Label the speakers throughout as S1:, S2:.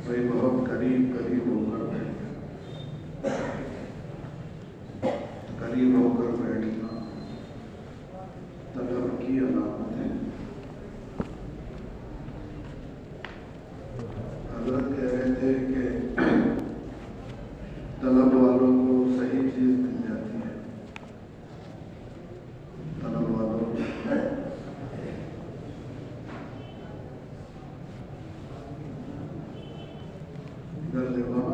S1: भाई बहुत करीब करीब होकर बैठना, करीब होकर बैठना तलब की अलामत है। हज़रत कह रहे थे कि तलब वालों को सही चीज़ मिल जाती है। तलब वालों को इधर देखो ना,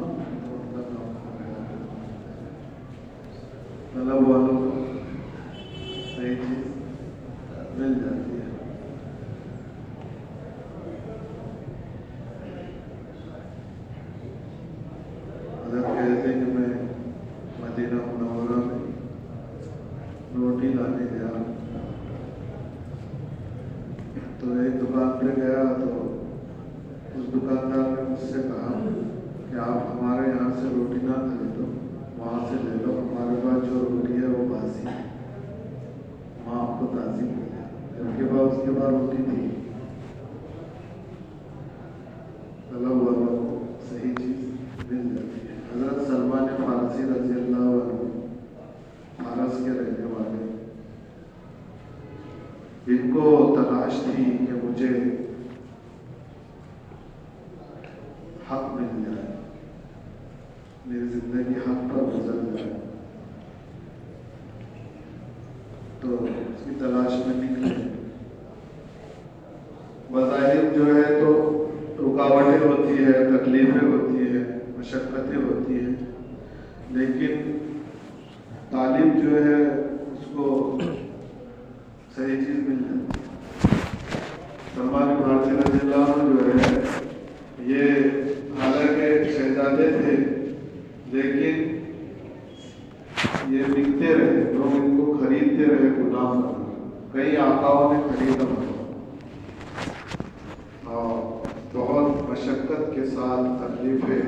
S1: तलब वालों को सही चीज़ मिल जाती है। हज़रत कहते थे कि मैं मदीना मुनव्वरा में रोटी लाने गया, तो एक दुकान पे गया तो उस दुकानदार ने मुझसे कहा कि आप हमारे यहाँ से रोटी ना खरीदो, वहाँ से ले लो, हमारे पास जो रोटी है वो बासी है, वहाँ आपको ताज़ी मिलेगी। जबकि उसके बाद रोटी थी। तलब वालों को सही चीज़ मिल जाती है। हज़रत सलमान फारसी रज़ी अल्लाह अन्हु, फारस के रहने वाले, इनको तलाश थी कि मुझे हक मिल जाए, मेरी जिंदगी हक पर गुजर जाए, तो उसकी तलाश में निकले। बज़ाहिर जो है तो रुकावटें होती है, तकलीफें होती है, मशक्क़तें होती है, लेकिन तालिब जो है उसको सही चीज़ मिल जाती है। सलमान फारसी रज़ी अल्लाह अन्हु जो है, ये हालांकि शहजादे थे, लेकिन ये बिकते रहे, लोग इनको खरीदते रहे गुलाम बना। कई आकाओं ने खरीदा और बहुत मशक्क़त के साथ तकलीफें।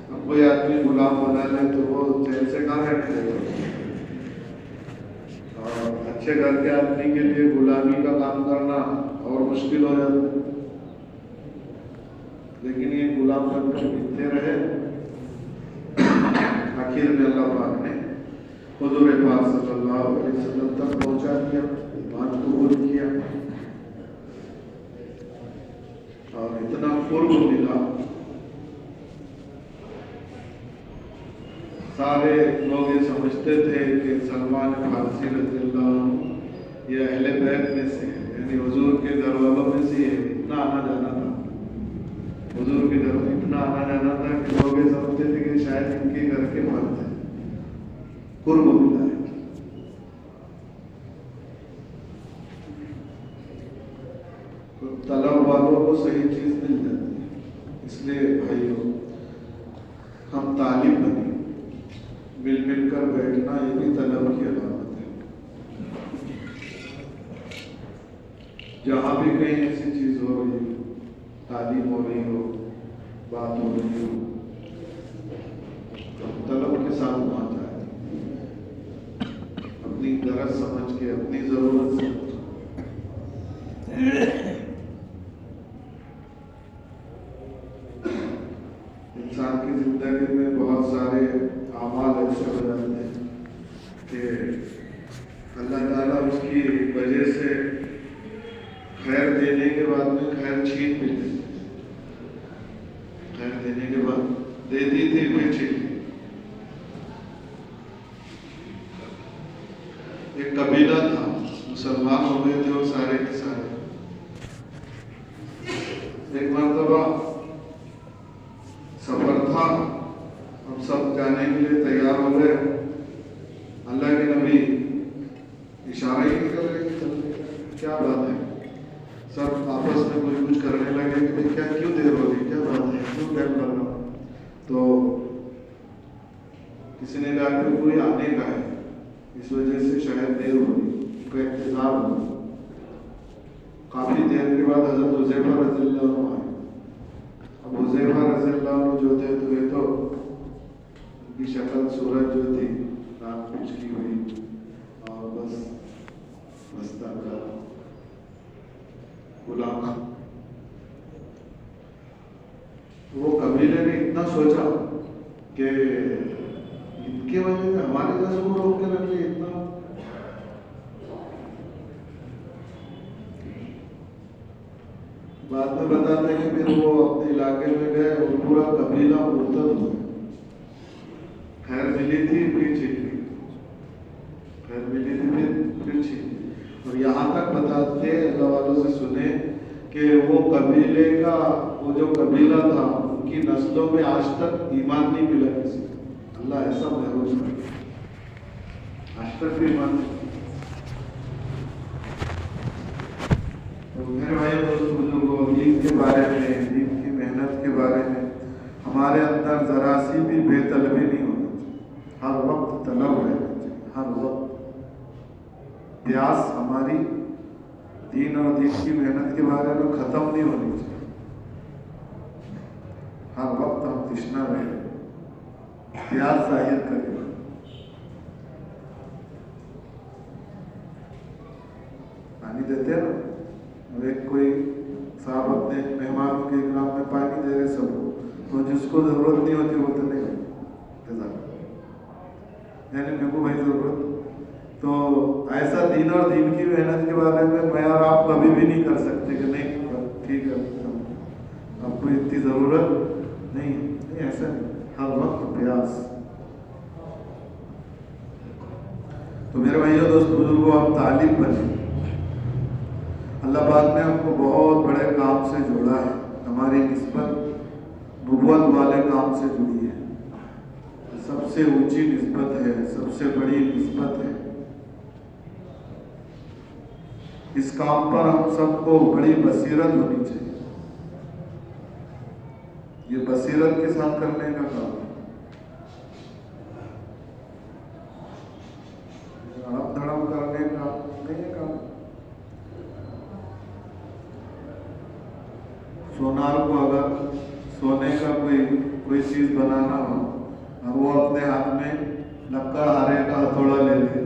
S1: अब कोई आदमी गुलाम बना ले तो वो जेल से कहाँ रहने देगा। और अच्छे घर के आदमी के लिए गुलामी का काम करना और मुश्किल हो जाता है, लेकिन ये गुलाम बनकर बिकते रहे। आखिर में अल्लाह पाक ने हुज़ूर पाक सल्लल्लाहु अलैहि वसल्लम तक पहुंचा दिया, ईमान कबूल किया और इतना कुर्ब मिला। सारे लोग ये समझते थे कि सलमान फारसी रज़ी अल्लाह अन्हु ये अहले बैत में से है, यानी हुजूर के घर वालों में से इतना आना जाना था, हुजूर के घर में इतना आना जाना था कि लोग ये समझते थे कि शायद इनके घर के मर्द हैं। कुर्ब मिला है। तो तलब वालों को सही चीज मिल जाती है। इसलिए भाइयों, हम तालिब बने, मिल मिलकर बैठना ये भी तलब की अलामत है। जहाँ भी कहीं ऐसी चीज हो रही हो, तालीम हो रही हो, बात हो रही हो, तो तलब के साथ वहाँ जाए, अपनी गरज समझ के, अपनी जरूरत समझ के। इंसान की जिंदगी में बहुत सारे आमाल ऐसे हो जाते हैं कि अल्लाह ताला उसकी वजह से खैर देने के बाद में खैर छीन भी लेते, खैर देने के बाद दे दी थी फिर छीन। एक कबीला था, मुसलमान हो गए थे वो सारे के सारे। एक मर्तबा सफर था, हम सब जाने के लिए तैयार हो गए। अल्लाह के नबी इशारा ही नहीं कर रहे कि चलने का, क्या बात है। सब आपस में कुछ करने लगे कि क्या, क्यों देर हो गई, क्या बात है, क्यों टाइम लग रहा। तो किसी ने कहा कि कोई आने का है, इस वजह से शायद देर हो गई, उनका इंतजार हो। काफी देर के बाद हज़रत हुज़ैफा रज़ी अल्लाह अन्हु आए। अब हुज़ैफा रज़ी अल्लाह अन्हु जो थे, तो ये तो उनकी शक्ल सूरत जो थी रात कुछ की हुई और बस सरकार गुलाम खान। वो कबीले ने इतना सोचा कि इनके वजह से हमारे जैसे को रोक के रख लिया इतना। बाद में बताते हैं कि फिर वो अपने इलाके में गए और पूरा कबीला मुर्तद हो। खैर मिली थी फिर छीन ली, खैर मिली थी फिर छीन ली। और यहाँ तक बताते अल्लाह वालों से सुने कि वो कबीले का वो जो कबीला था उनकी नस्लों में आज तक ईमान नहीं मिला किसी। अल्लाह ऐसा महसूस करे, आज तक भी ईमान नहीं। तो मेरे भाई दोस्तों बुजुर्गों, दीन के बारे में, दीन की मेहनत के बारे में हमारे अंदर जरा सी भी बेतलबी नहीं होनी चाहिए। हर वक्त तलब रहना चाहिए, हर वक्त प्यास हमारी दीन और दीन की मेहनत के बारे में खत्म नहीं होनी चाहिए। हर वक्त हम तृष्णा रहे, प्यास जाहिर करें। पानी देते हैं ना, और एक कोई साहब अपने मेहमानों के इकराम में पानी दे रहे सबको, तो जिसको जरूरत नहीं होती वो तो नहीं यानी मेरे को भाई जरूरत। तो ऐसा दीन और दीन की मेहनत के बारे में मैं और आप कभी भी नहीं कर सकते कि नहीं ठीक है आपको इतनी जरूरत नहीं, ऐसा नहीं, हर वक्त प्यास। तो मेरे भाइयों दोस्त बुजुर्गों, आप तालिब बने। अल्लाह पाक ने हमको बहुत बड़े काम से जोड़ा है, हमारी निस्बत नबुव्वत वाले काम से जुड़ी है। सबसे ऊंची निस्बत है, सबसे बड़ी निस्बत है। इस काम पर हम सबको बड़ी बसीरत होनी चाहिए। ये बसीरत के साथ करने का काम है, धड़म धड़म करने का नहीं है काम। सोनार को अगर सोने का कोई चीज बनाना हो और वो अपने हाथ में लक्कड़ हारे का हथौड़ा ले ले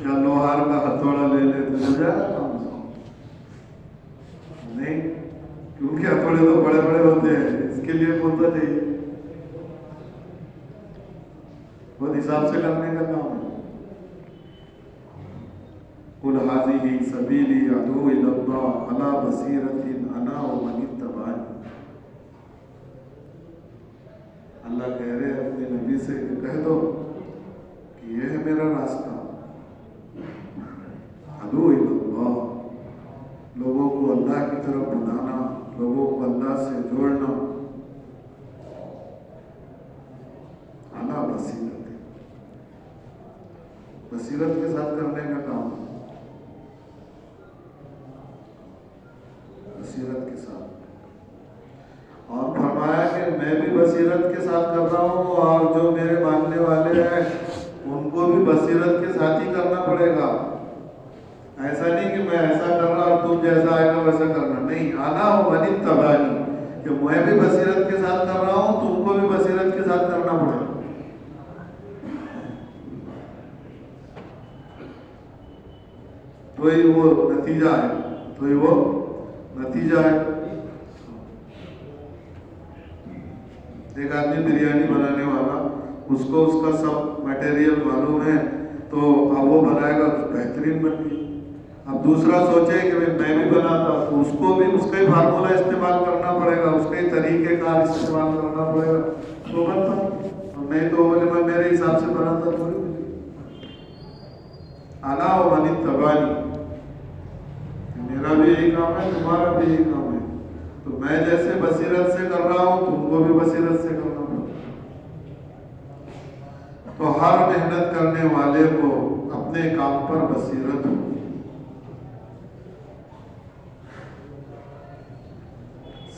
S1: या लोहार का हथौड़ा ले ले तो हो जाएगा काम नहीं, क्योंकि हथौड़े तो बड़े बड़े होते हैं, इसके लिए बोलता चाहिए, बहुत हिसाब से करने का काम है। कुल हाज़िही सबीली अदू इलल्लाह अला बसीरतिन अना व मन इत्तबाअनी। अल्लाह कह रहे अपने नबी से कह दो कि यह है मेरा रास्ता, अदू इलल्लाह, लोगों को अल्लाह की तरफ बुलाना, लोगों को अल्लाह से जोड़ना, अला बसीरत, बसीरत के साथ करने का काम है, बसीरत के साथ। और फरमाया कि मैं भी बसीरत के साथ कर रहा हूँ और जो मेरे मानने वाले हैं उनको भी बसीरत के साथ ही करना पड़ेगा। ऐसा नहीं कि मैं ऐसा कर रहा और तुम जैसा आएगा वैसा करना, नहीं, आना हो मन इत्तबाअनी, कि मैं भी बसीरत के साथ कर रहा हूँ, तुमको भी बसीरत के साथ करना पड़ेगा। तो ही वो नतीजा है, तो ही वो नतीजा है। एक आदमी बिरयानी बनाने वाला, उसको उसका सब मटेरियल मालूम है, तो अब वो बनाएगा तो बेहतरीन बन गई। अब दूसरा सोचे कि मैं भी बनाता, तो उसको भी उसका ही फार्मूला इस्तेमाल करना पड़ेगा, उसके ही तरीक़ेकार इस्तेमाल करना पड़ेगा, तो बनता। नहीं तो बोले मैं मेरे हिसाब से बनाता थोड़ी। अला व मन इत्तबाअनी, मेरा भी यही काम है, तुम्हारा भी यही काम है, तो मैं जैसे बसीरत से कर रहा हूँ तुमको भी बसीरत से करना पड़ेगा। तो हर मेहनत करने वाले को अपने काम पर बसीरत हो।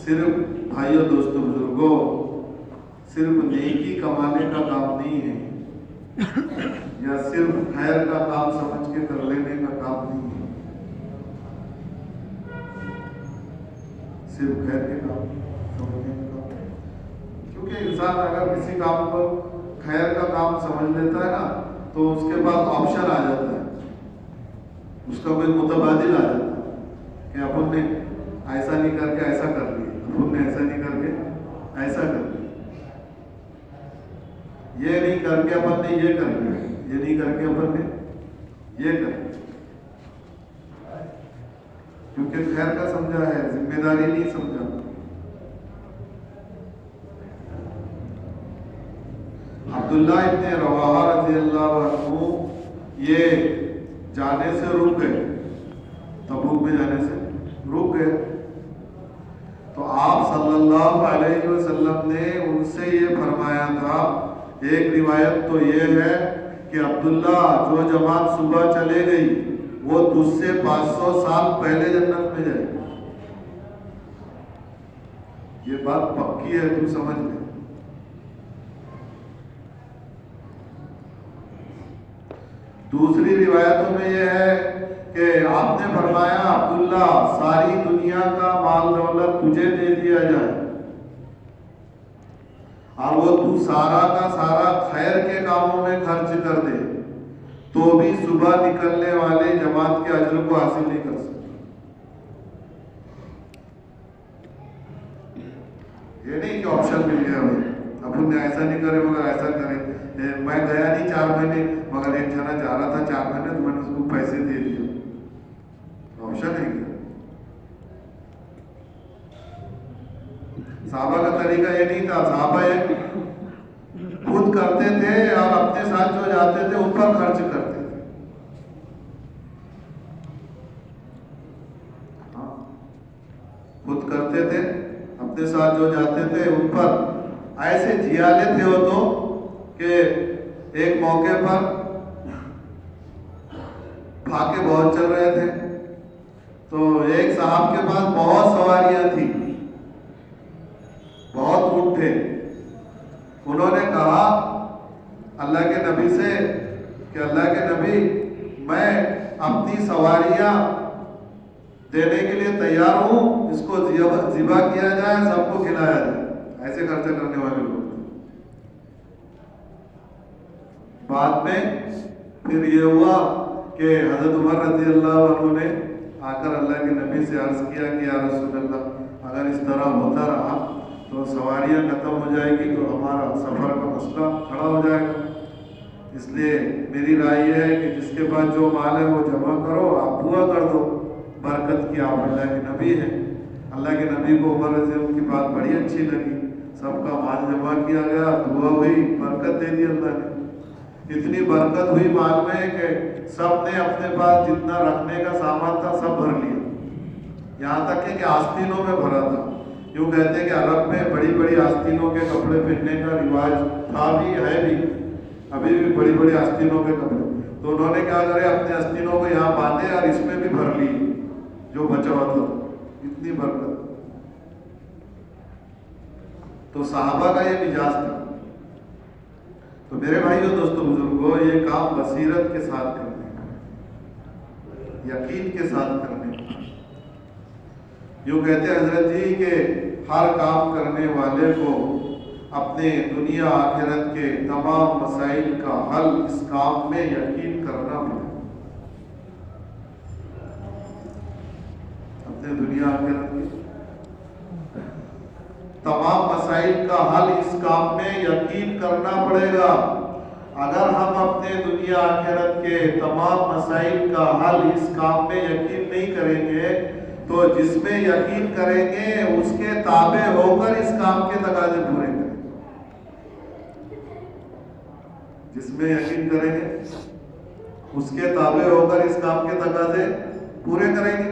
S1: सिर्फ भाइयों दोस्तों बुजुर्गों, सिर्फ नेकी कमाने का काम नहीं है, या सिर्फ खैर का काम समझ के कर लेने का काम नहीं है, सिर्फ खैर के काम समझने का काम। क्योंकि इंसान अगर किसी काम को खैर का काम समझ लेता है ना, तो उसके पास ऑप्शन आ जाता है। उसका कोई मुतबादिल आ जाता कि अपन ने ऐसा नहीं करके ऐसा कर लिया, अपन ने ऐसा नहीं करके ऐसा कर लिया, ये नहीं करके अपन ने ये कर लिया, ये नहीं करके अपन ने ये कर लिया, क्योंकि खैर का समझा है, जिम्मेदारी नहीं समझा। अब्दुल्ला इब्ने रवाहा रज़ियल्लाहु अन्हु ये जाने से रुक गए, तबूक में जाने से रुक गए, तो आप सल्लल्लाहु अलैहि वसल्लम ने उनसे ये फरमाया था, एक रिवायत तो ये है कि अब्दुल्ला जो जमात सुबह चले गई वो तुझसे 500 साल पहले जन्नत में जाएगी। ये बात पक्की है, तू समझ ले। दूसरी रिवायतों में यह है कि आपने फरमाया अब्दुल्ला सारी दुनिया का माल दौलत तुझे दे दिया जाए और वो तू सारा का सारा खैर के कामों में खर्च कर दे, तो भी सुबह निकलने वाले जमात के अजर को हासिल नहीं कर सकता। ये नहीं कि ऑप्शन मिल गया भाई, अपन ने ऐसा नहीं करे मगर ऐसा करे, मैं गया नहीं 4 महीने मगर एक जना जा रहा था 4 महीने तो मैंने उसको पैसे दे दिए, ऑप्शन है क्या? साहबा का तरीका ये नहीं था, साहबा ये खुद करते थे और अपने साथ जो जाते थे उन पर खर्च करते थे। हाँ, खुद करते थे, अपने साथ जो जाते थे उन पर ऐसे जियाले थे वो तो कि एक मौके पर फाके बहुत चल रहे थे, तो एक साहब के पास बहुत सवारियां थी, बहुत ऊंट थे। उन्होंने कहा अल्लाह के नबी से कि अल्लाह के नबी मैं अपनी सवारियां देने के लिए तैयार हूं, इसको ज़िबा किया जाए, सबको खिलाया जाए। ऐसे खर्चा करने वाले लोग। बाद में फिर ये हुआ कि हजरत उमर रज़ियल्लाहु अन्हु ने आकर अल्लाह के नबी से अर्ज किया कि या रसूलल्लाह अगर इस तरह होता रहा तो सवारियां खत्म हो जाएगी, तो हमारा सफर का मसला खड़ा हो जाएगा। इसलिए मेरी राय है कि जिसके पास जो माल है वो जमा करो, आप दुआ कर दो बरकत की, आप अल्लाह के नबी हैं। अल्लाह के नबी को उमर रज़ियल्लाहु की बात बड़ी अच्छी लगी, सबका माल जमा किया गया, दुआ हुई, बरकत दे दी अल्लाह ने। इतनी बरकत हुई माल में कि सब ने अपने पास जितना रखने का सामान था सब भर लिया, यहाँ तक कि आस्तीनों में भरा था। यूँ कहते हैं कि अरब में बड़ी बड़ी आस्तीनों के कपड़े पहनने का रिवाज था भी, है भी, अभी भी बड़ी बड़ी आस्तीनों के कपड़े। तो उन्होंने क्या करे, अपने आस्तीनों को यहाँ बांधे और इसमें भी भर ली जो बचा हुआ था, इतनी बरकत। तो साहबा का ये मिजाज था। तो मेरे भाइयों दोस्तों बुजुर्गों, ये काम बसीरत के साथ करने का, यकीन के साथ करने का। यूँ कहते हैं हजरत जी के हर काम करने वाले को अपने दुनिया आखिरत के तमाम मसाइल का हल इस काम में यकीन करना पड़ेगा। अपने दुनिया आखिरत के तमाम मसाइल का हल इस काम में यकीन करना पड़ेगा। अगर हम अपने दुनिया आखिरत के तमाम मसाइल का हल इस काम में यकीन नहीं करेंगे तो जिसमें यकीन करेंगे उसके ताबे होकर इस काम के तकाजे पूरे करेंगे। जिसमें यकीन करेंगे उसके ताबे होकर इस काम के तकाजे पूरे करेंगे।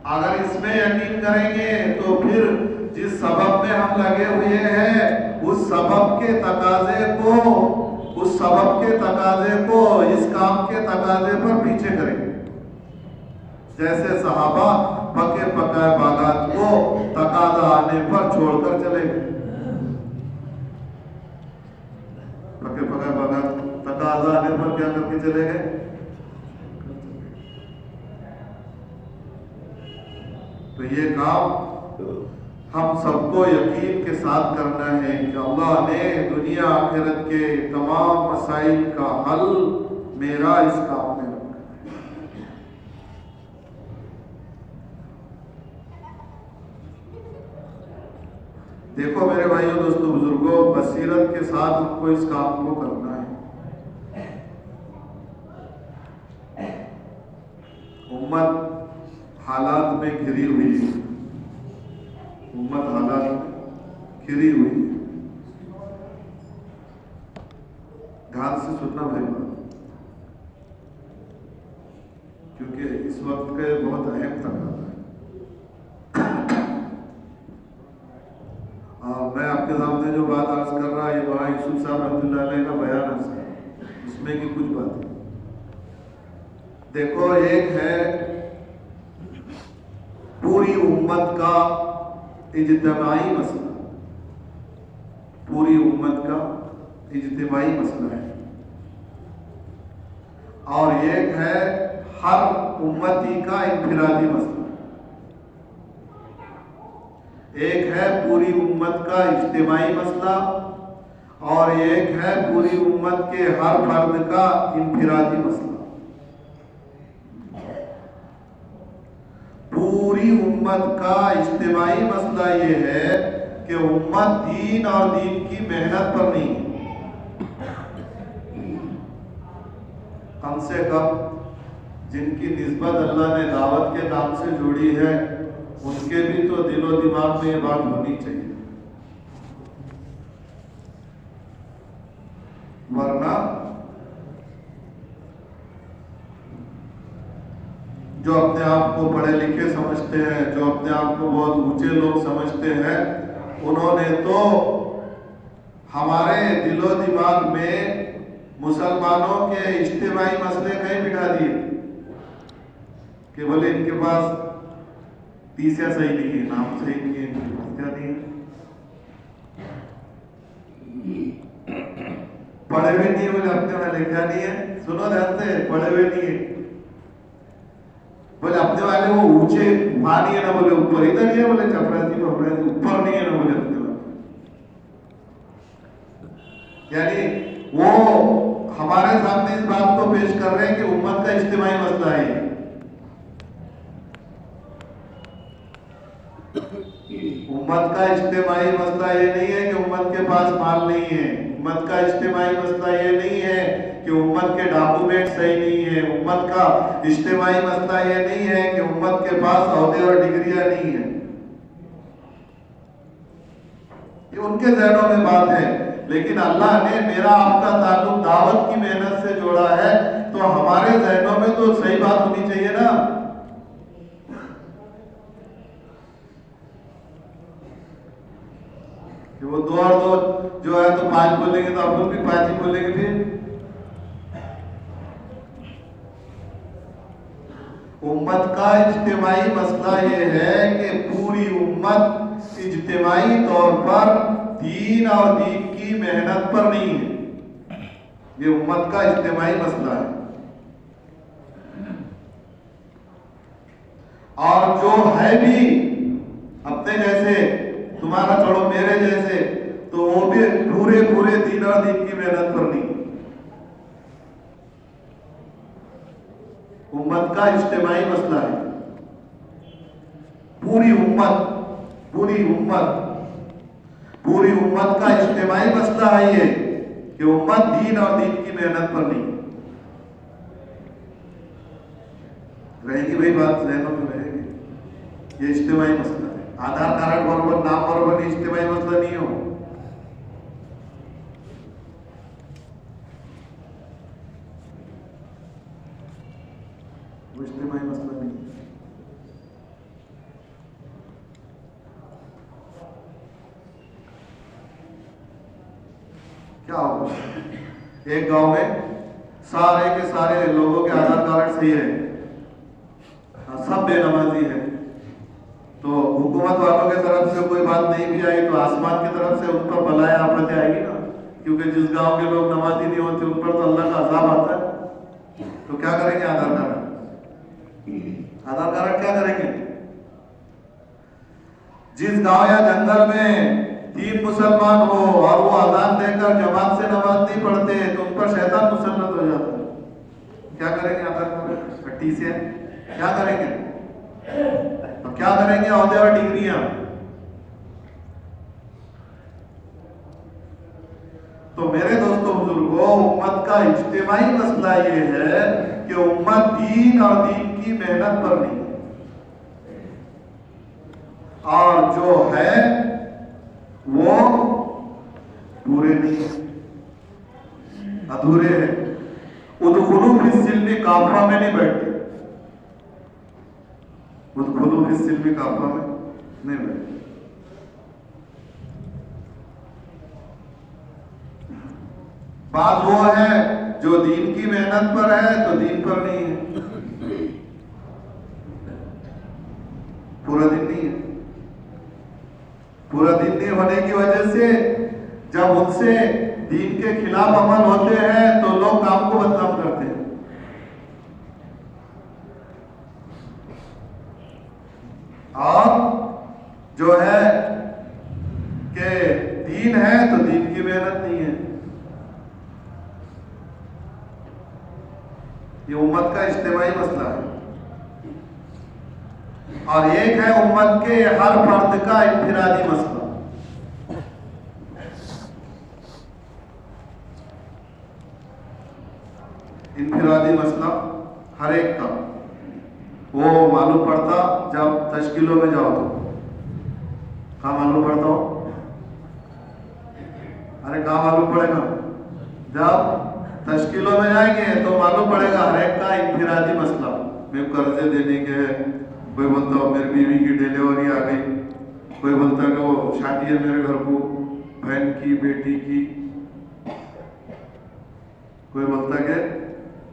S1: अगर इसमें यकीन करेंगे तो फिर जिस सबब में हम लगे हुए हैं उस सबब के तकाजे को इस काम के तकाजे पर पीछे करेंगे। जैसे सहाबा पके पकाए बागात को तकाजा आने पर छोड़कर चले गए। पके पकाए बागात तकाजा आने पर क्या करके चले गए? तो ये काम हम सबको यकीन के साथ करना है कि अल्लाह ने दुनिया आखिरत के तमाम मसाइल का हल मेरा इस काम में रखा। देखो मेरे भाइयों दोस्तों बुजुर्गों, बसीरत के साथ हमको इस काम को करना है। उम्मत हालात में घिरी हुई है, उम्मत हालात में घिरी हुई है। ध्यान से सुनना भाई बात, क्योंकि इस वक्त के बहुत अहम तकाजा है। मैं आपके सामने जो बात अर्ज कर रहा है, ये वहाँ यूसुफ साहब रहमतुल्लाह अलैह का बयान है, उसमें की कुछ बात है। देखो, एक है पूरी उम्मत का इज्तिमाई मसला, पूरी उम्मत का इज्तिमाई मसला है, और एक है हर उम्मती का इनफिरादी मसला। एक है पूरी उम्मत का इज्तिमाई मसला और एक है पूरी उम्मत के हर फर्द का इनफिरादी मसला। पूरी उम्मत का इज्तिमाई मसला ये है कि उम्मत दीन और दीन की मेहनत पर नहीं है। कम से कम जिनकी निस्बत अल्लाह ने दावत के नाम से जोड़ी है, उनके भी तो दिलो दिमाग में ये बात होनी चाहिए, वरना जो अपने आप को पढ़े लिखे समझते हैं, जो अपने आप को बहुत ऊंचे लोग समझते हैं, उन्होंने तो हमारे दिलो दिमाग में मुसलमानों के इज्तिमाई मसले कहीं बिठा दिए कि बोले इनके पास तीसरा सही नहीं है, नाम सही नहीं है, इनके पास क्या नहीं है, पढ़े हुए नहीं है, बोले अपने वाले क्या नहीं है, सुनो ध्यान से, पढ़े हुए नहीं है, बोले अपने वाले वो ऊंचे वहां नहीं है ना, बोले ऊपर इधर नहीं है, बोले चपरासी बपरासी ऊपर नहीं है ना, बोले अपने वाले। यानी वो हमारे सामने इस बात को पेश कर रहे हैं कि उम्मत का इज्तिमाई मसला है। उम्मत का इज्तिमाई मसला ये नहीं है कि उम्मत के पास माल नहीं है, उम्मत का इज्तिमाई मसला ये नहीं है कि उम्मत के डॉक्यूमेंट सही नहीं है, उम्मत का इज्तिमाई मसला ये नहीं है कि उम्मत के पास औहदे और डिग्रियां नहीं है। ये उनके ज़हनों में बात है, लेकिन अल्लाह ने मेरा आपका ताल्लुक दावत की मेहनत से जोड़ा है, तो हमारे ज़हनों में तो सही बात होनी चाहिए ना। कि वो 2 और 2 जो है तो 5 बोलेंगे, तो आप लोग भी 5 ही बोलेंगे। फिर उम्मत का इज्तिमाई मसला ये है कि पूरी उम्मत इज्तिमाई तौर पर दीन और दीन की मेहनत पर नहीं है। ये उम्मत का इज्तिमाई मसला है। और जो है भी अपने जैसे, तुम्हारा छोड़ो मेरे जैसे, तो वो भी पूरे पूरे दीन और दीन की मेहनत पर नहीं। उम्मत का इज्तिमाई मसला है। पूरी उम्मत का इज्तिमाई मसला है ये कि उम्मत दीन और दीन की मेहनत पर नहीं रहेगी। भाई बात ज़हनों में रहेगी, ये इज्तिमाई मसला है। आधार कार्ड बराबर, नाम बराबर इज्तिमाई मसला नहीं हो। वो इज्तिमाई मसला नहीं है। क्या होगा, एक गांव में सारे के सारे लोगों के आधार कार्ड सही है, सब बेनमाजी है, तो हुकूमत वालों की तरफ से कोई बात नहीं भी आई तो आसमान की तरफ से उन पर बलाए आफतें आएगी ना, क्योंकि जिस गांव के लोग नमाजी नहीं होते उन पर तो अल्लाह का अजाब आता है। तो क्या करेंगे आधार कार्ड क्या करेंगे?
S2: जिस गांव या जंगल में 3 मुसलमान हो और वो अजान देकर जमात से नमाज नहीं पढ़ते तो उन पर शैतान मुसल्लत हो जाता है। क्या करेंगे? अगर हट्टी से क्या करेंगे? अब क्या करेंगे? औहदे और डिग्रियां। तो मेरे दोस्तों बुजुर्गों, उम्मत का इज्तिमाई मसला ये है कि उम्मत दीन और दीन की मेहनत पर नहीं है, और जो है वो पूरे नहीं है, अधूरे हैं। उदखुलू फिस्सिल्मी काफा में नहीं बैठते, उदखुलू फिस्सिल्मी काफा में नहीं बैठते। बात वो है जो दीन की मेहनत पर है तो दीन पर नहीं है, पूरा दिन नहीं है। पूरा दिन नहीं होने की वजह से जब उनसे दीन के खिलाफ अमल होते हैं तो लोग काम को बदनाम करते हैं। और जो है कि दीन है तो दीन की मेहनत नहीं है। ये उम्मत का इज्तिमाई मसला है। और एक है उम्मत के हर फर्द का इन्फिरादी मसला। इन्फिरादी मसला हर एक का वो मालूम पड़ता जब तश्कीलों में जाओ तो। कहाँ मालूम पड़ता हो? अरे कहाँ मालूम पड़ेगा? जब तश्कीलों में जाएंगे तो मालूम पड़ेगा हर एक का इन्फिरादी मसला। मैं कर्जे देने के है, कोई बोलता हो मेरी बीवी की डिलीवरी आ गई, कोई बोलता है कि वो शादी है मेरे घर को, बहन की, बेटी की, कोई बोलता कि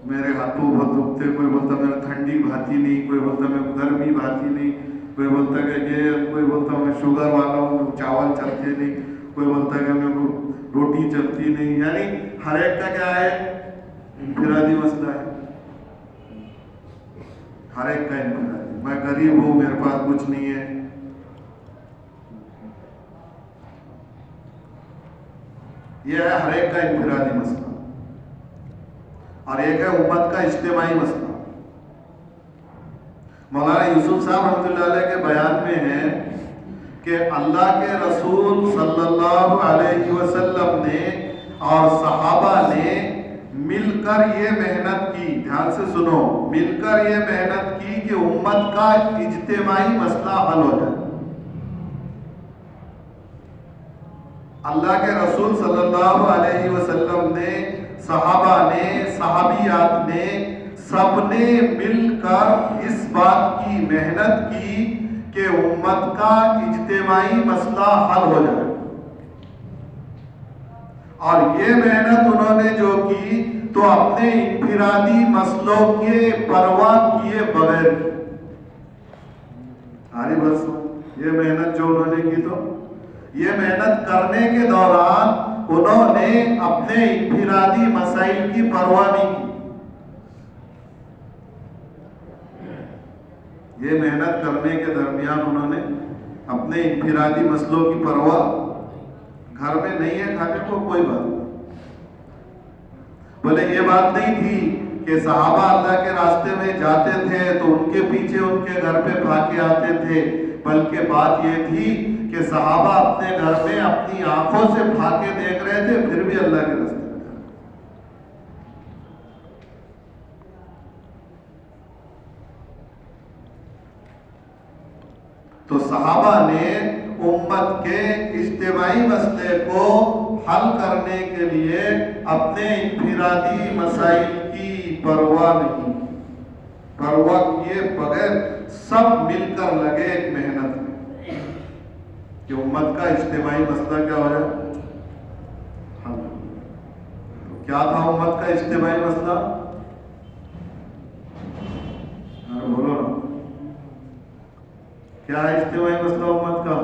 S2: मेरे हाथों बहुत दुखते, कोई बोलता मेरा ठंडी भाती नहीं, कोई बोलता मैं गर्मी भाती नहीं, कोई बोलता कि ये, कोई बोलता मैं शुगर वाला हूँ, चावल चलते नहीं, कोई बोलता कि मेरे को रोटी चलती नहीं। यानी हर एक का क्या है? इन्फिरादी मसला है। हर एक का इन्फिरादी। मैं गरीब हूँ, मेरे पास कुछ नहीं है, यह है हर एक का इन्फिरादी मसला। और एक है उम्मत का इज्तिमाई मसला। मौलाना यूसुफ साहब रहमतुल्लाह अलैह के बयान में है कि अल्लाह के रसूल सल्लल्लाहु अलैहि वसल्लम ने और सहाबा ने मिलकर ये मेहनत की, ध्यान से सुनो, मिलकर ये मेहनत की कि उम्मत का इज्तिमाई मसला हल हो जाए। अल्लाह के रसूल सल्लल्लाहु अलैहि वसल्लम ने, सहाबा ने, सहाबियात ने, सबने मिलकर इस बात की मेहनत की कि उम्मत का इज्तिमाई मसला हल हो जाए। और ये मेहनत उन्होंने जो की तो अपने इन्फिरादी मसलों के परवाह किए बगैर। आरी बस ये मेहनत जो उन्होंने की, तो ये मेहनत करने के दौरान उन्होंने अपने इन्फिरादी मसाइल की परवाह नहीं की। ये मेहनत करने के दरमियान उन्होंने अपने इन्फिरादी मसलों की परवाह, घर में नहीं है खाने को कोई बात नहीं। बोले ये बात नहीं थी कि सहाबा अल्लाह के रास्ते में जाते थे तो उनके पीछे उनके घर पे भागे आते थे, बल्कि बात ये थी कि सहाबा अपने घर में अपनी आंखों से भागे देख रहे थे, फिर भी अल्लाह के रास्ते में। तो सहाबा ने उम्मत के इज्तिमाई मसले को हल करने के लिए अपने इन्फिरादी मसाइल की परवाह नहीं, परवाह किए बगैर सब मिलकर लगे एक मेहनत में कि उम्मत का इज्तिमाई मसला क्या हो जाए हल। तो क्या था उम्मत का इज्तिमाई मसला? बोलो ना, क्या है इज्तिमाई मसला उम्मत का?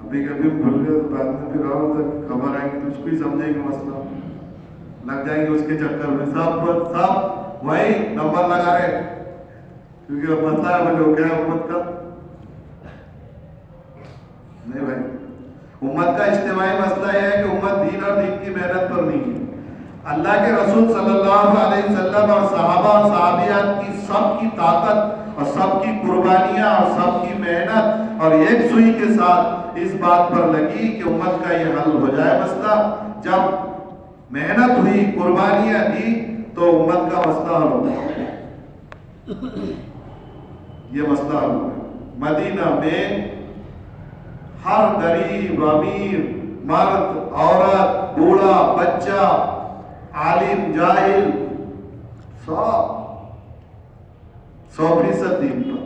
S2: अभी कभी भूल गए तो बाद में फिर और खबर आएगी तो उसको ही समझेंगे, मसला लग जाएंगे उसके चक्कर में। सब वही नंबर लगा रहे, क्योंकि अब मसला है बोले क्या है उम्मत का नहीं भाई, उम्मत का इज्तिमाई मसला यह है कि उम्मत दीन और दीन की मेहनत पर नहीं है। अल्लाह के रसूल सल्लल्लाहु अलैहि वसल्लम और सहाबा और सहाबियात की सबकी ताकत और सबकी कुर्बानियां और सबकी मेहनत और एक सुई के साथ इस बात पर लगी कि उम्मत का ये हल हो जाए मसला। जब मेहनत हुई, कुर्बानियां दी, तो उम्मत का मसला हल हो गया। ये मसला हल हो गया। मदीना में हर गरीब, अमीर, मर्द, औरत, बूढ़ा, बच्चा, आलिम, जाहिल, सब 100% दीन पर।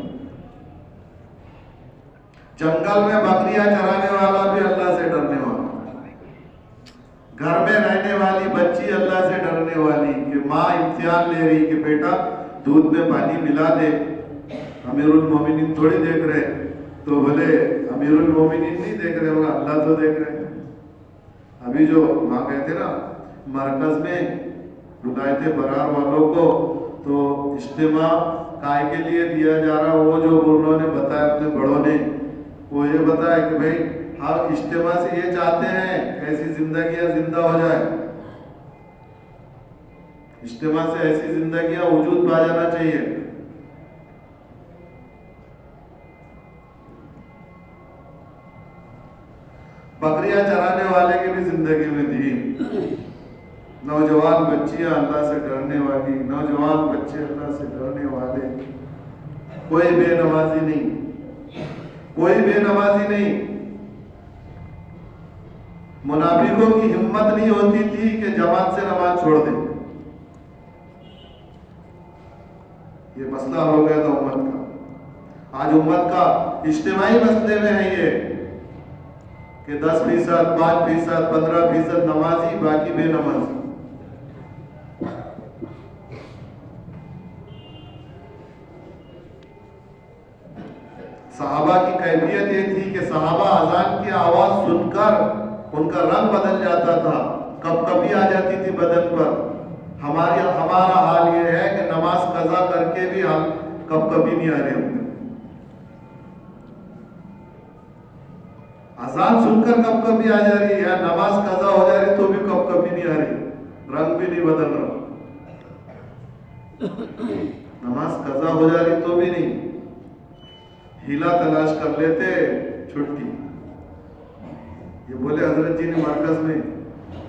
S2: जंगल में बकरियां चराने वाला भी अल्लाह से डरने वाला, घर में रहने वाली बच्ची अल्लाह से डरने वाली कि माँ इम्तिहान ले रही कि बेटा दूध में पानी मिला दे। अमीरुल मोमिनीन थोड़ी देख रहे, तो बोले अमीरुल मोमिनीन नहीं देख रहे, बोला अल्लाह तो देख रहे हैं। अभी जो वहाँ गए थे ना मरकज में, बुलाए थे बरार वालों को, तो इज्तिमा काय के लिए दिया जा रहा, वो जो उन्होंने बताया अपने बड़ों ने, वो ये बताया कि भाई हम इज्तिमा से ये चाहते हैं ऐसी जिंदगियां जिंदा हो जाए, इज्तिमा से ऐसी जिंदगियां वजूद पा जाना चाहिए। बकरियां चराने वाले की भी जिंदगी में दी, नौजवान बच्चियां अल्लाह से डरने वाली, नौजवान बच्चे अल्लाह से डरने वाले, कोई बेनमाजी नहीं, कोई बेनमाजी नहीं। मुनाफिकों की हिम्मत नहीं होती थी कि जमात से नमाज छोड़ दें। ये मसला हो गया था उम्मत का। आज उम्मत का इज्तिमाई मसले में है ये कि 10%, 5%, 15% नमाजी, बाकी बेनमाजी। सहाबा की कैफियत ये थी कि सहाबा अजान की आवाज सुनकर उनका रंग बदल जाता था, कपकपी आ जाती थी बदन पर। हमारा हाल ये है कि नमाज कजा करके भी हम कपकपी नहीं आ रही होंगे। अजान सुनकर कपकपी आ जा रही है, नमाज कजा हो जा रही तो भी कपकपी नहीं आ रही, रंग भी नहीं बदल रहा। नमाज कजा हो जा रही तो भी नहीं, हीला तलाश कर लेते छुट्टी। ये बोले हजरत जी ने मरकज में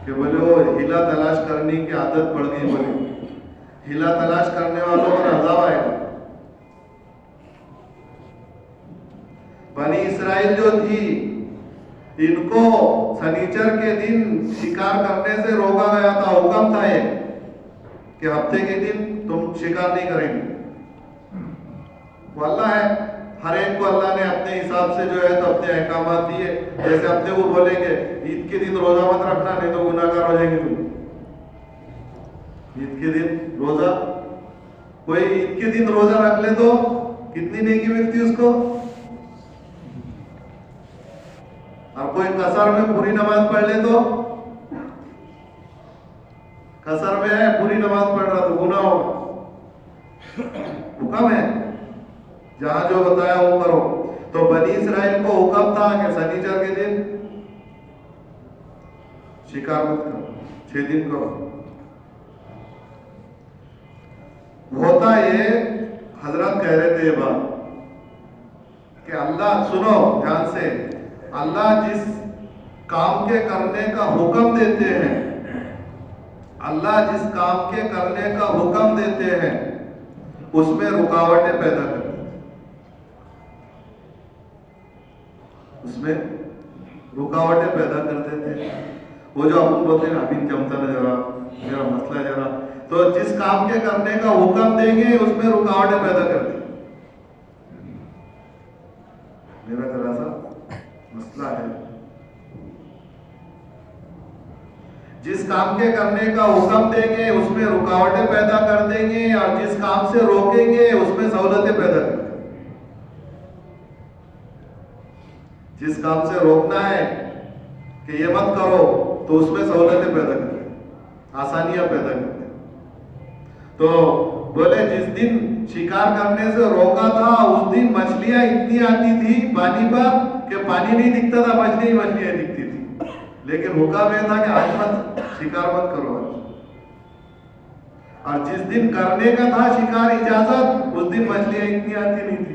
S2: कि बोले वो हीला तलाश करने की आदत पड़ गई, बोले हीला तलाश करने वालों पर अज़ाब आएगा। बनी इसराइल जो थी, इनको शनिचर के दिन शिकार करने से रोका गया था, हुक्म था ये कि हफ्ते के दिन तुम शिकार नहीं करेंगे। वो अल्लाह है, हर एक को अल्लाह ने अपने हिसाब से जो है तो अपने अहकामात दिए। जैसे अपने को बोलेंगे ईद के दिन रोजा मत रखना, नहीं तो गुनाहगार हो जाएंगे तुम। ईद के दिन रोजा, कोई ईद के दिन रोजा रख ले तो कितनी नेकी मिलती उसको, और कोई कसर में पूरी नमाज पढ़ ले तो, कसर में है पूरी नमाज पढ़ रहा तो गुनाह होगा। हुक्म है, जहां जो बताया वो करो। तो बनी इसराइल को हुक्म था कि शनिचर के दिन शिकार मत करो, 6 दिन करो। होता ये, हजरत कह रहे थे ये बात कि अल्लाह, सुनो ध्यान से, अल्लाह जिस काम के करने का हुक्म देते हैं, अल्लाह जिस काम के करने का हुक्म देते हैं उसमें रुकावटें पैदा करते हैं, उसमें रुकावटें पैदा कर देते हैं। वो जो अपन बोलते हैं अभी जमता ना जरा, मेरा मसला जरा, तो जिस काम के करने का हुक्म देंगे उसमें रुकावटें पैदा करते हैं। मेरा जरा सा मसला है, जिस काम के करने का हुक्म देंगे उसमें रुकावटें पैदा कर देंगे, और जिस काम से रोकेंगे उसमें सहूलतें पैदा कर देंगे। जिस काम से रोकना है कि ये मत करो तो उसमें सहूलतें पैदा करते हैं, आसानियां पैदा करते हैं। तो बोले जिस दिन शिकार करने से रोका था, उस दिन मछलियां इतनी आती थी पानी पर कि पानी नहीं दिखता था, मछलियां दिखती थी। लेकिन हुक्म यह था कि आज मत शिकार मत करो आज। और जिस दिन करने का था शिकार इजाजत, उस दिन मछलियां इतनी आती नहीं थी।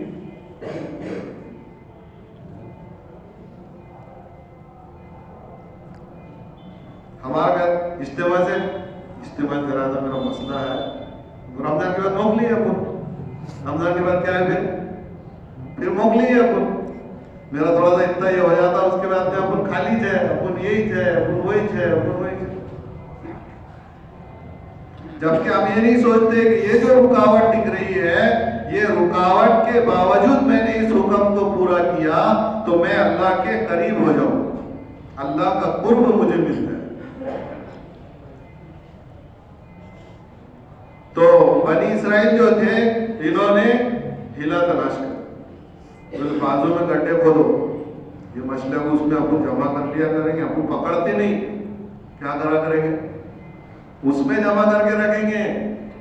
S2: हमारा इज्तिमा करा था, मेरा मसला है रमजान के बाद मोक लिए अपन, रमजान के बाद क्या है फिर मोक लिए अपन, मेरा थोड़ा सा इतना ये हो जाता, उसके बाद में अपन खाली जाए, अपन यही जाए, अपन वही जाए, अपन वही जाए। जबकि हम ये नहीं सोचते कि ये जो रुकावट दिख रही है, ये रुकावट के बावजूद मैंने इस हुक्म को पूरा किया तो मैं अल्लाह के करीब हो जाऊं, अल्लाह का कुर्ब मुझे मिल जाए। तो बनी इसराइल जो थे, इन्होंने हिला तलाश कर, तो बाजू में गड्ढे खोदो, ये मछलियों को उसमें अपन जमा कर लिया करेंगे, अपन पकड़ते नहीं, क्या करा करेंगे, उसमें जमा करके रखेंगे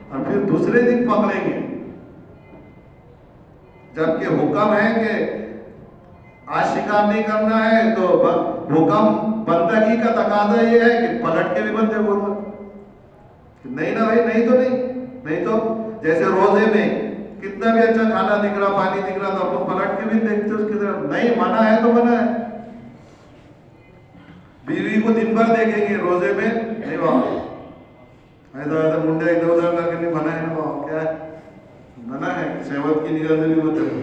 S2: और फिर दूसरे दिन पकड़ेंगे। जबकि हुक्म है कि आज शिकार नहीं करना है, तो हुक्म बंदगी का तकाजा ये है कि पलट के भी बंदे बोलो, नहीं ना भाई, नहीं तो जैसे रोजे में कितना भी अच्छा खाना दिख रहा, पानी दिख रहा, तो अपन पलट के भी देखते उसकी तरफ, नहीं मना है तो मना है। बीवी को दिन भर देखेंगे, रोजे में नहीं बाबा ऐसा मुंडे इधर उधर करके नहीं, मना है ना बाबा, क्या है मना है, शहवत की निगाह से भी मत देखो।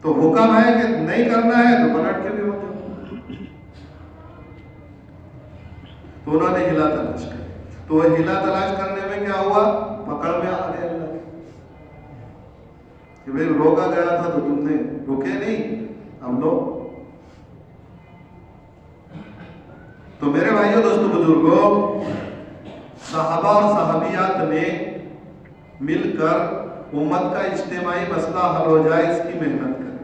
S2: तो हुक्म है कि नहीं करना है तो पलट के भी मत देखो। तो उन्होंने हिला तलाश कर, तो वह हिला तलाश करने में क्या हुआ, पकड़ में आ गए अल्लाह कि भाई रोका गया था तो तुमने रुके नहीं, हम लोग। तो मेरे भाइयों दोस्तों बुजुर्गों, सहाबा और सहाबियात ने मिलकर उम्मत का इज्तिमाई मसला हल हो जाए इसकी मेहनत करें।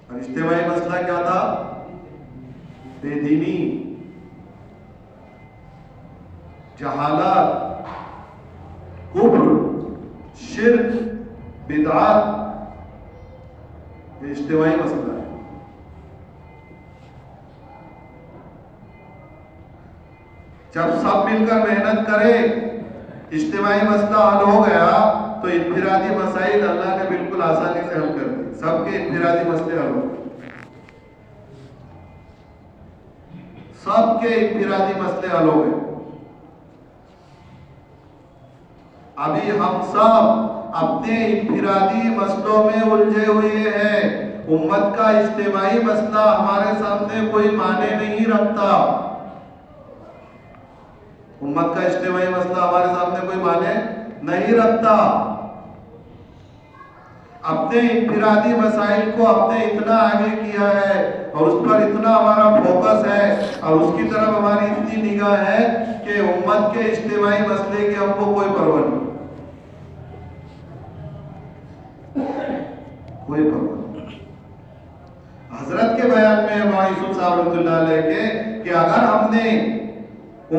S2: और इज्तिमाई मसला क्या था, बेदीनी, जहालत, कुफ्र, शिर्क, बिदअत, ये इज्तिमाई मसला है। जब सब मिलकर मेहनत करें, इज्तिमाई मसला हल हो गया तो इन्फिरादी मसाइल अल्लाह ने बिल्कुल आसानी से हल कर दिए, सबके इन्फिरादी मसले हल हो गए, सबके इन्फिरादी मसले हल हो गए। अभी हम सब अपने इन्फिरादी मसलों में उलझे हुए हैं, उम्मत का इज्तिमाई मसला हमारे सामने कोई माने नहीं रखता, उम्मत का इज्तिमाई मसला हमारे सामने कोई माने नहीं रखता। अपने इन्फिरादी मसाइल को अपने इतना आगे किया है और उस पर इतना हमारा फोकस है और उसकी तरफ हमारी इतनी निगाह है कि उम्मत के इज्तिमाई मसले की हमको कोई परवाह नहीं, कोई परवाह नहीं। हजरत के बयान में यूसुफ साहब रहमतुल्लाह अलैह के कि अगर हमने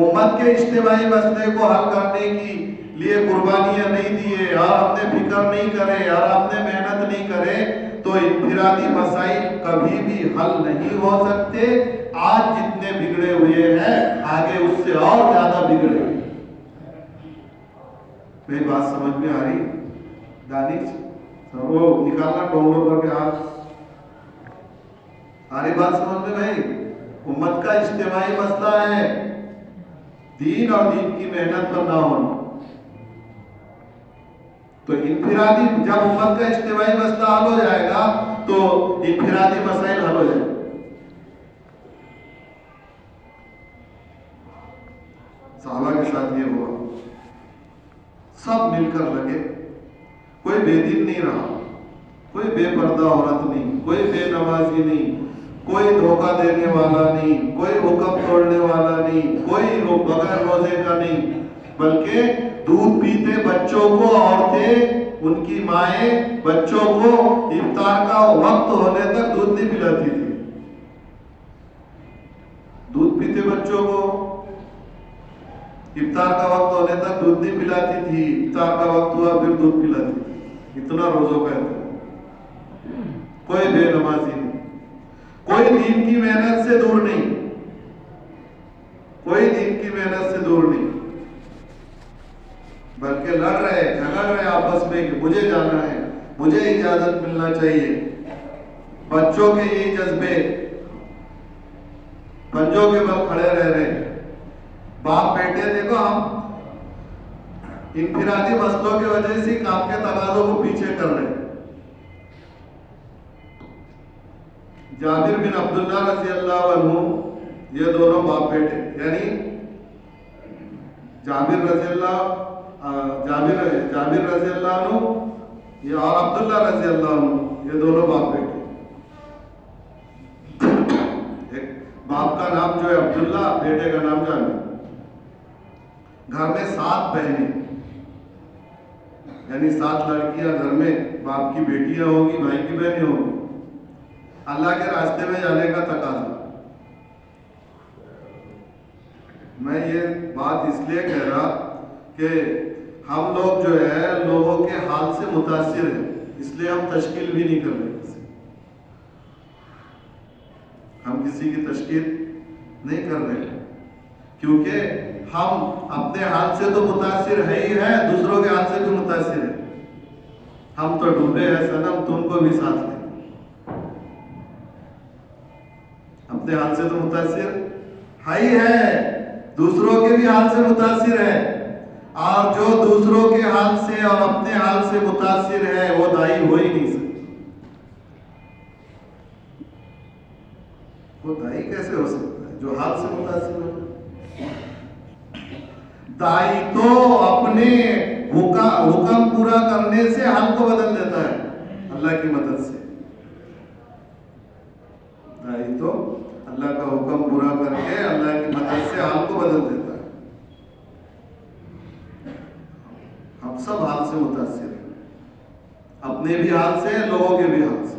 S2: उम्मत के इज्तिमाई मसले को हल करने की लिए कुर्बानियां नहीं दिए और हमने फिक्र नहीं करे और हमने मेहनत नहीं करे तो इन्फिरादी मसाइल कभी भी हल नहीं हो सकते। आज जितने बिगड़े हुए हैं आगे उससे और ज्यादा बिगड़े। मेरी बात समझ में आ रही दानिश? वो निकालना टोंगलों पर के हाथ, आ रही बात समझ में भाई? उम्मत का इज्तिमाई मसला है, दीन और दीन की मेहनत पर ना होना। तो इन्फिरादी, जब उम्मत का इज्तिमाई मसला हल हो जाएगा तो इन्फिरादी मसाइल हल हो जाएंगे। साहबा के साथ ये हुआ, सब मिलकर लगे, कोई बेदीन नहीं रहा, कोई बेपर्दा औरत नहीं, कोई बेनमाजी नहीं, कोई धोखा देने वाला नहीं, कोई हुक्म तोड़ने वाला नहीं, कोई बगैर रोजे का नहीं, बल्कि दूध पीते बच्चों को औरतें, उनकी माएं बच्चों को इफ्तार का वक्त होने तक दूध नहीं पिलाती थी। दूध पीते बच्चों को इफ्तार का वक्त होने तक दूध नहीं पिलाती थी, इफ्तार का वक्त हुआ फिर दूध पिलाती थी। इतना रोजों का है। कोई बेनमाजी नहीं, कोई दीन की मेहनत से दूर नहीं, कोई दीन की मेहनत से दूर नहीं, बल्कि लड़ रहे, झगड़ रहे आपस में कि मुझे जाना है, मुझे इजाजत मिलना चाहिए। बच्चों के यही जज्बे पंजों के बल खड़े रह रहे। बाप बेटे देखो, हम इनफिरादी मसलों की वजह से काम के तकाजों को पीछे कर रहे हैं। जाबिर बिन अब्दुल्ला रजी अल्लाह अन्हु, ये दोनों बाप बेटे, यानी जाबिर रजी अल्लाह अन्हु ये और अब्दुल्ला रजी अल्लाह अन्हु, ये दोनों बाप बेटे। एक बाप का नाम जो है अब्दुल्ला, बेटे का नाम जाबिर। घर में 7 बहनें, यानी 7 लड़कियां घर में, बाप की बेटियां होंगी, भाई की बहनें होंगी। अल्लाह के रास्ते में जाने का तकाजा। मैं ये बात इसलिए कह रहा कि हम लोग जो है लोगों के हाल से मुतासिर हैं, इसलिए हम तश्कील भी नहीं कर रहे। हम किसी की तश्कील नहीं कर रहे, क्योंकि हम अपने हाल से तो मुतासिर है ही है, दूसरों के हाल से भी मुतासिर है। हम तो डूबे हैं सनम, तुमको भी साथ ले। अपने हाल से तो मुतासिर है ही है, दूसरों के भी हाल से मुतासिर है। और जो दूसरों के हाल से और अपने हाल से मुतासिर है वो दाई हो ही नहीं सकता। वो दाई कैसे हो सकता है जो हाल से मुतासिर हो? दाई तो अपने हुक्म पूरा करने से हाल को बदल देता है, अल्लाह की मदद से। दाई तो अल्लाह का हुक्म पूरा करके अल्लाह की मदद से हाल को बदल देता है। हम सब हाल से मुतासिर हैं, अपने भी हाल से, लोगों के भी हाल से,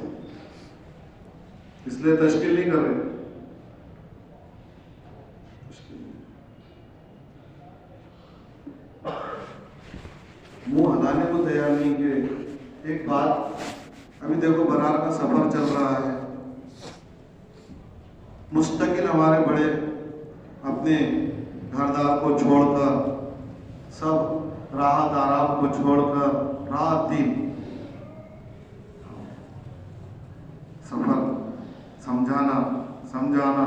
S2: इसलिए तश्कील नहीं कर रहे। मुंह हलाने को तैयार नहीं कि एक बात, अभी देखो बरार का सफर चल रहा है, मुस्तकिल हमारे बड़े अपने घरदार को छोड़कर, सब राहत आराम को छोड़कर रात दिन सफर, समझाना,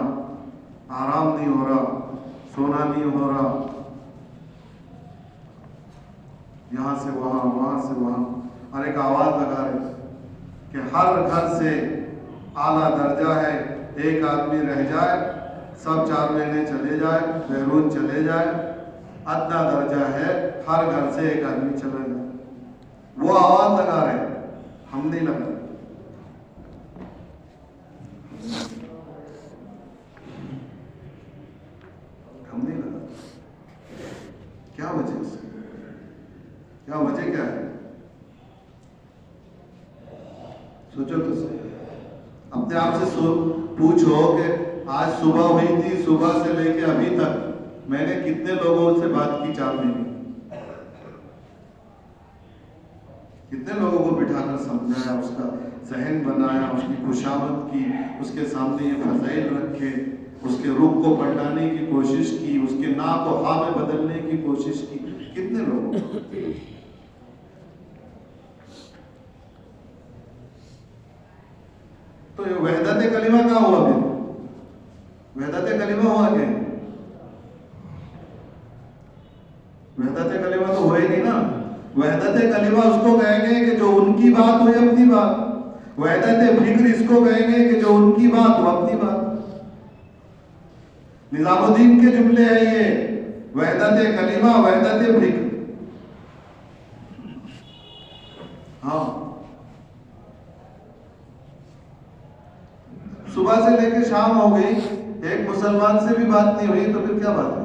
S2: आराम नहीं हो रहा, सोना नहीं हो रहा, यहाँ से वहाँ, वहाँ से वहाँ, और एक आवाज लगा रहे कि हर घर से आला दर्जा है, एक आदमी रह जाए, सब 4 महीने चले जाए, बहरून चले जाए, अदना दर्जा है हर घर से एक आदमी चला जाए। वो आवाज लगा रहे, हम नहीं लगा। हम नहीं लगा। क्या वजह से? क्या वजह क्या है? सोचो तो सही। अपने आप से पूछो कि आज सुबह हुई थी, सुबह से लेके अभी तक मैंने कितने लोगों से बात की 4 महीने, कितने लोगों को बिठाकर समझाया, उसका जहन बनाया, उसकी खुशामद की, उसके सामने ये फज़ाइल रखे, उसके रुख को पलटाने की कोशिश की, उसके ना को हा में बदलने की कोशिश की, कितने लोगों। तो ये वहदत कलिमा कहाँ हुआ? फिर वहदत कलिमा हुआ क्या? वहदत कलिमा तो हुआ ही नहीं ना। वहदत कलिमा उसको कहेंगे कि जो उनकी बात हो अपनी बात। वहदत फिक्र इसको कहेंगे कि जो उनकी बात हो अपनी बात। निजामुद्दीन के जुमले हैं ये, वहदत कलिमा, वहदत फिक्र। हाँ, सुबह से लेकर शाम हो गई, एक मुसलमान से भी बात नहीं हुई, तो फिर क्या बात है?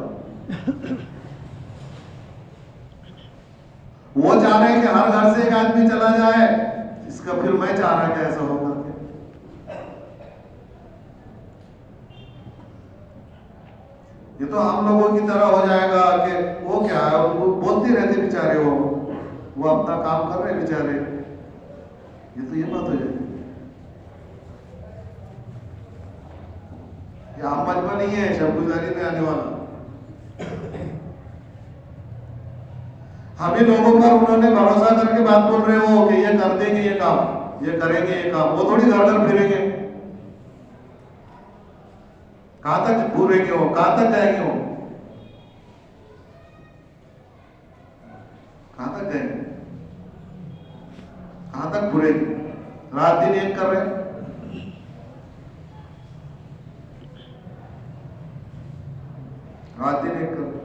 S2: वो चाह रहे हैं कि हर घर से एक आदमी चला जाए, इसका फिर मैं चाह रहा कि ऐसा होगा। ये तो हम लोगों की तरह हो जाएगा कि वो क्या है, वो बोलते रहते बेचारे, वो अपना काम कर रहे बेचारे, ये बात हो जाएगी। ये आम मजमा नहीं है शबगुजारी में आने वाला। हम ही लोगों पर उन्होंने भरोसा करके बात बोल रहे हो कि ये कर देंगे ये काम, ये करेंगे ये काम, वो थोड़ी घर फिरेंगे। कहां तक घूरेंगे वो, कहां तक जाएंगे वो, कहां तक जाएंगे, कहां तक घूरेंगे? रात दिन एक कर रहे हैं, रात दिन एक कर रहे।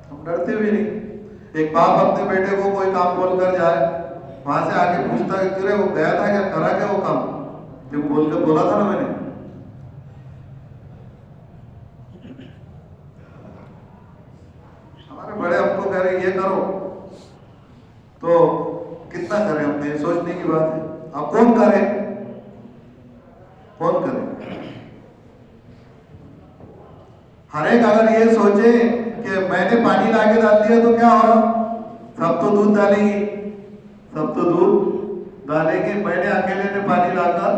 S2: हम डरते भी नहीं। एक बाप अपने बेटे को कोई काम बोल कर जाए, वहां से आके पूछता है तेरे वो गया था क्या, करा क्या वो काम जो बोल के बोला था ना मैंने। हमारे बड़े हमको कह रहे ये करो, तो कितना करें, अपने सोचने की बात है। अब कौन करे, कौन करे? हर एक अगर ये सोचे कि मैंने पानी लाके डाल दिया तो क्या हो रहा, सब तो दूध डालेंगे, सब तो दूध डालेंगे। मैंने अकेले ने पानी लाकर,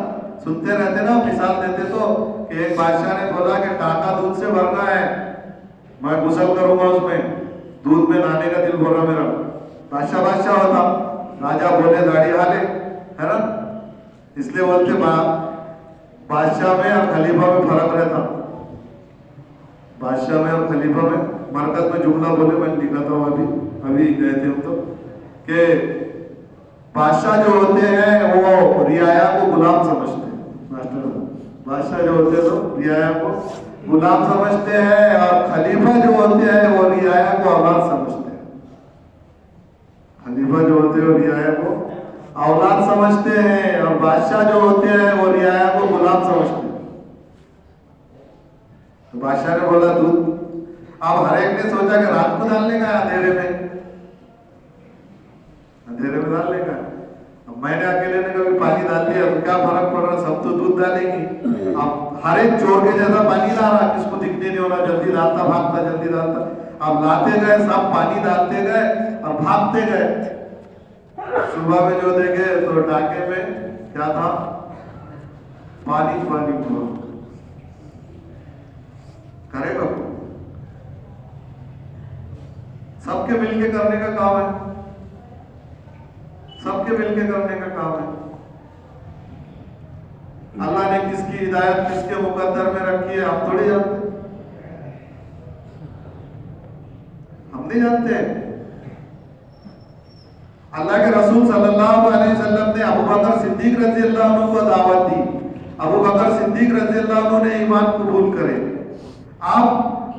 S2: सुनते रहते ना, मिसाल देते तो कि एक बादशाह ने बोला कि टाका दूध से भरना है, मैं गुसल करूंगा उसमें, दूध में नहाने का दिल हो रहा मेरा। बादशाह होता, राजा बोले दाढ़ी हाले, है ना, इसलिए बोलते बादशाह में और खलीफा में फर्क रहता। बादशाह में और खलीफा में, मरकज में जुमला बोले, मैं लिखा था अभी गए थे हम तो, कि बादशाह जो होते हैं वो रियाया को गुलाम समझते हैं। मास्टर, बादशाह जो होते हैं तो रियाया को गुलाम समझते हैं, और खलीफा जो होते हैं वो रियाया को औलाद समझते हैं। खलीफा जो होते हैं वो रियाया को औलाद समझते हैं, और बादशाह जो होते हैं वो रियाया को गुलाम समझते हैं। तो बादशाह ने बोला दूध। अब हर एक ने सोचा कि रात को डालने का, अंधेरे में, अंधेरे में डालने का। अब मैंने अकेले ने कभी पानी डाल दिया तो क्या फर्क पड़ रहा, सब तो दूध डालेंगे। अब हर एक चोर के जैसा पानी ला रहा, किसको दिखने नहीं हो रहा, जल्दी डालता भागता, जल्दी डालता। अब लाते गए, सब पानी डालते गए और भागते गए। सुबह में जो देखे तो टाके में क्या था, पानी पानी पूरा। करेगा सबके मिलके करने का काम है, सबके मिलके करने का काम है। अल्लाह ने किसकी हिदायत किसके मुकद्दर में रखी है हम थोड़ी जानते, हम नहीं जानते। अल्लाह के रसूल सल्लल्लाहु अलैहि वसल्लम ने अबू बकर सिद्दीक रज़ी अल्लाह अन्हु को दावत दी। अबू बकर सिद्दीक रज़ी अल्लाह अन्हु ने ईमान कबूल करे। अब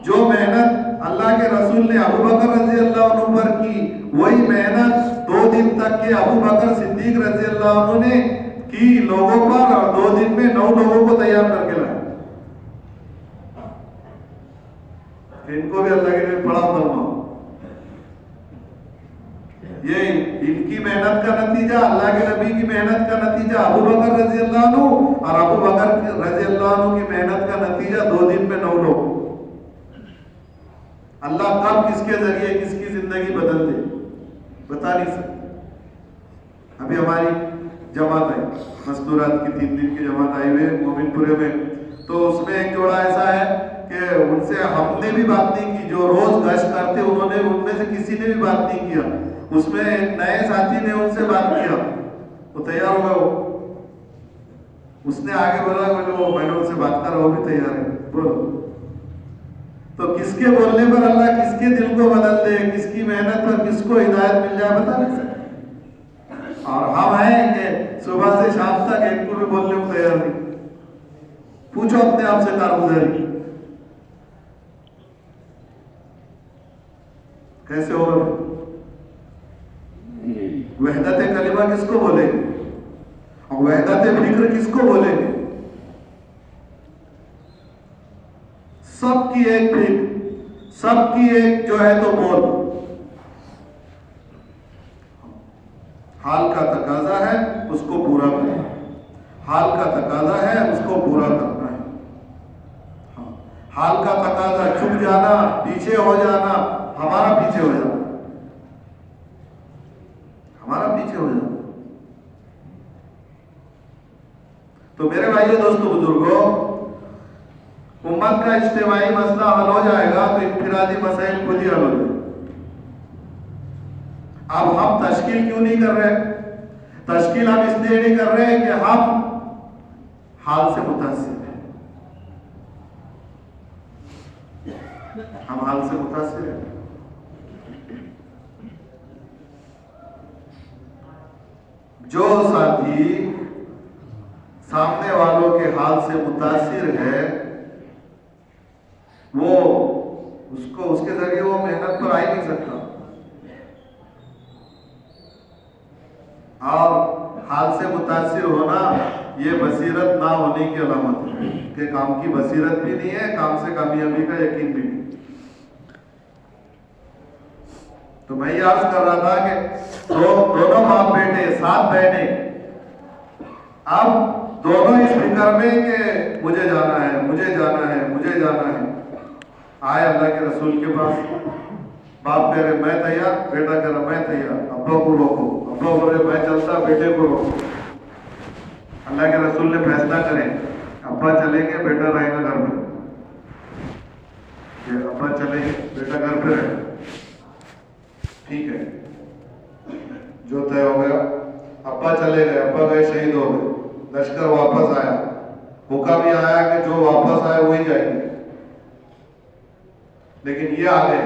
S2: जो मेहनत अल्लाह के रसूल ने अबू बकर रज़ी अल्लाह अन्हु पर की, वही मेहनत 2 दिन तक के अबू बकर सिद्दीक रज़ी अल्लाह अन्हु ने की लोगों पर, और 2 दिन में 9 लोगों को तैयार करके लाए। इनको भी अल्लाह के लिए पढ़ा फरमाओ। ये इनकी मेहनत का नतीजा, अल्लाह के नबी की मेहनत का नतीजा, अबू बकर रज़ी अल्लाह अन्हु और अबू बकर रज़ी अल्लाह अन्हु की मेहनत का नतीजा 2 दिन में 9 लोग। अल्लाह कब किसके जरिए किसकी जिंदगी बदल दे बता नहीं सकते। अभी हमारी जमात आई, मस्तूरात की 3 दिन की जमात आई हुई है मोमिनपुरे में, तो उसमें एक जोड़ा ऐसा है कि उनसे हमने भी बात नहीं की, जो रोज गश्त करते उन्होंने, उनमें से किसी ने भी बात नहीं किया। उसमें एक नए साथी ने उनसे बात किया, वो तैयार हो गया, उसने आगे बोला बोलो मैंने उनसे बात करा, वो भी तैयार है, बोलो। तो किसके बोलने पर अल्लाह किसके दिल को बदल दे, किसकी मेहनत पर किसको हिदायत मिल जाए बता नहीं सकते। और हम हैं कि सुबह से शाम तक एक को भी बोलने को तैयार नहीं। पूछो अपने आप से कारगुजारी कैसे होगा। वहदत कलिमा किसको बोलेंगे और वहदत फिक्र किसको बोलेंगे। सबकी एक फिक्र, सबकी एक जो है तो बोल, हाल का तकाजा है उसको पूरा करें, हाल हाल का तकाजा, चुप जाना, पीछे हो जाना, हमारा पीछे हो जाना, हमारा पीछे हो जाना। तो मेरे भाइयों दोस्तों बुजुर्गों, उम्मत का इज्तिमाई मसला हल हो जाएगा तो इनफिरादी मसाइल खुद ही हल हो जाएगा। अब हम तश्कील क्यों नहीं कर रहे? तश्कील हम इसलिए नहीं कर रहे कि हम हाल से मुतासिर हैं, हम हाल से मुतासिर हैं। जो साथी सामने वालों के हाल से मुतासिर है, वो उसके जरिए वो मेहनत पर आ ही नहीं सकता। और हाल से मुतासिर होना ये बसीरत ना होने की अलामत है कि काम की बसीरत भी नहीं है, काम से कामयाबी का यकीन भी नहीं। तो मैं ये अर्ज कर रहा था कि दोनों बाप बेटे साथ बैठे, अब दोनों इस फिक्र में कि मुझे जाना है, मुझे जाना है, मुझे जाना है। आए अल्लाह के रसूल के पास, बाप कह रहे मैं तैयार, बेटा कह रहा मैं तैयार, अब्बा को रोको, अब्बा बोल रहे मैं चलता, बेटे को रोको। अल्लाह के रसूल ने फैसला करें, अब्बा चलेंगे, बेटा रहेगा घर में। अब्बा चलेंगे, बेटा घर पे रहे, ठीक है, जो तय हो गया। अब्बा चले गए, अब्बा गए, शहीद हो गए, लश्कर वापस आया, हुक्म भी आया कि जो वापस आए वही जाएंगे। लेकिन ये आ गए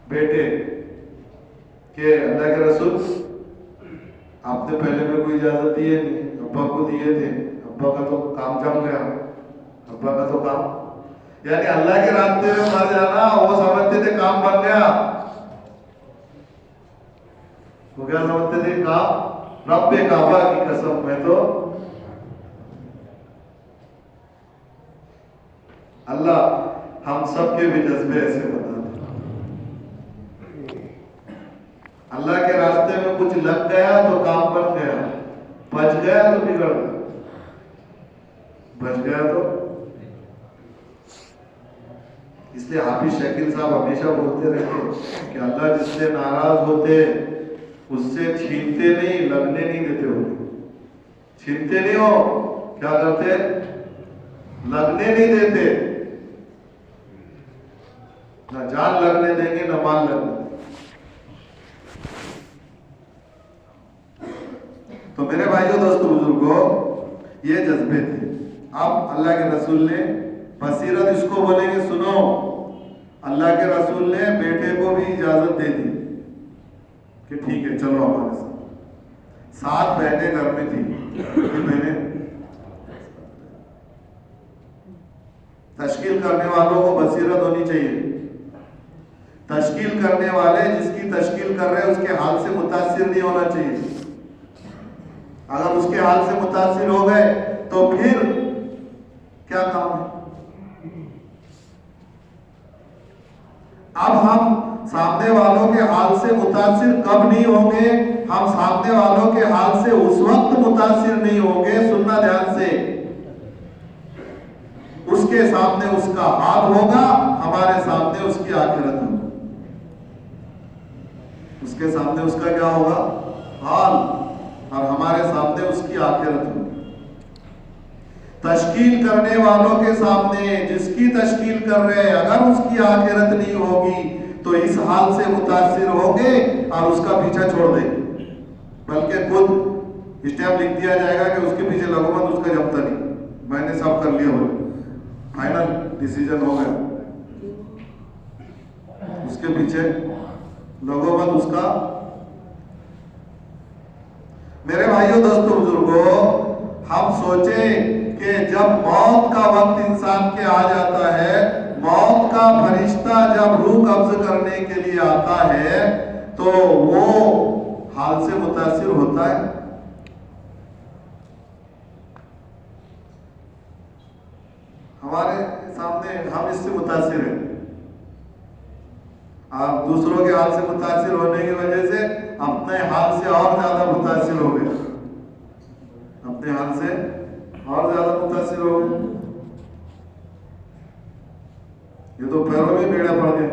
S2: बेटे के अल्लाह के रसूल आपने पहले में कोई इजाजत दी है नहीं, अब्बा को दिए थे, अब्बा का तो काम जम गया, अब्बा का तो काम, यानी अल्लाह के रास्ते में मर जाना वो समझते थे काम बन गया। वो क्या समझते थे? काम, रब्बे काबा की कसम, मैं तो अल्लाह हम सबके भी जज्बे ऐसे बता दे। अल्लाह के रास्ते में कुछ लग गया तो काम बन गया, बच गया तो बिगड़ गया, बच गया तो। इसलिए हाफिज शकील साहब हमेशा बोलते रहते कि अल्लाह जिससे नाराज होते उससे छीनते नहीं, लगने नहीं देते होते। छीनते नहीं हो, क्या करते? लगने नहीं देते, ना जान लगने देंगे ना माल लगने देंगे। तो मेरे भाइयों दोस्तों बुजुर्गों, ये जज्बे थे। अब अल्लाह के रसूल ने बसीरत, इसको बोलेंगे सुनो, अल्लाह के रसूल ने बेटे को भी इजाजत दे दी कि ठीक है चलो हमारे साथ। साथ बैठे घर में थी, मैंने तश्कील करने वालों को बसीरत होनी चाहिए। तश्कील करने वाले जिसकी तश्कील कर रहे हैं उसके हाल से मुतासिर नहीं होना चाहिए। अगर उसके हाल से मुतासिर हो गए तो फिर क्या काम है? अब हम सामने वालों के हाल से मुतासिर कब नहीं होंगे? हम सामने वालों के हाल से उस वक्त मुतासिर नहीं होंगे, सुनना ध्यान से, उसके सामने उसका हाल होगा, हमारे सामने उसकी आखिरत होगी। उसके सामने उसका क्या होगा? हाल, और हमारे सामने उसकी आखिरत होगी। तश्कील करने वालों के सामने जिसकी तश्कील कर रहे हैं, अगर उसकी आखिरत नहीं होगी तो इस हाल से मुतासिर होंगे और उसका पीछा छोड़ देंगे, बल्कि खुद स्टैम्प लिख दिया जाएगा कि उसके पीछे लगो मत, उसका जमता नहीं, मैंने सब कर लिया, बोले फाइनल डिसीजन हो गया, उसके पीछे लगो मत उसका। मेरे भाइयों दोस्तों बुजुर्गों, हम सोचे कि जब मौत का वक्त इंसान के आ जाता है, मौत का फरिश्ता जब रूह कब्ज करने के लिए आता है तो वो हाल से मुतासिर होता है। हमारे सामने हम इससे मुतासिर हैं, आप दूसरों के हाल से मुतासिर होने की वजह से अपने हाल से और ज्यादा मुतासिर हो गए, अपने हाल से और ज्यादा मुतासिर हो गए। ये तो पैरों में बेड़ा पड़ गए।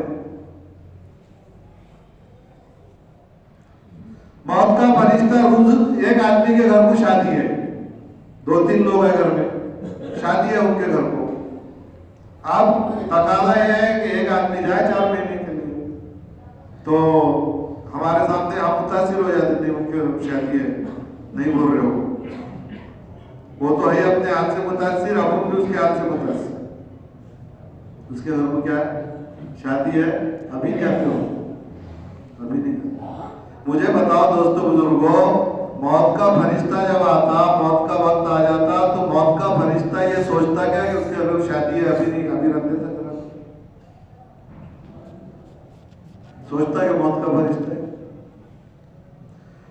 S2: मौत का फरिश्ता रोज, एक आदमी के घर को शादी है, 2-3 लोग है घर में, शादी है उनके घर को। अब तकाजा यह है कि एक आदमी जाए 4 महीने के लिए, तो हमारे सामने हम मुतासिर हो जाते थे, उनके शादी है नहीं बोल रहे हो, वो तो है अपने हाल से मुतासिर, हम भी उसके हाल से मुतासिर। उसके घर में क्या है, शादी है, अभी क्या करो, अभी नहीं। मुझे बताओ दोस्तों बुजुर्गों, मौत का फरिश्ता जब आता, मौत का वक्त आ जाता, तो मौत का फरिश्ता ये सोचता क्या कि उसके घर में शादी है, अभी नहीं, अभी रख देता जरा, सोचता है कि मौत का फरिश्ता है।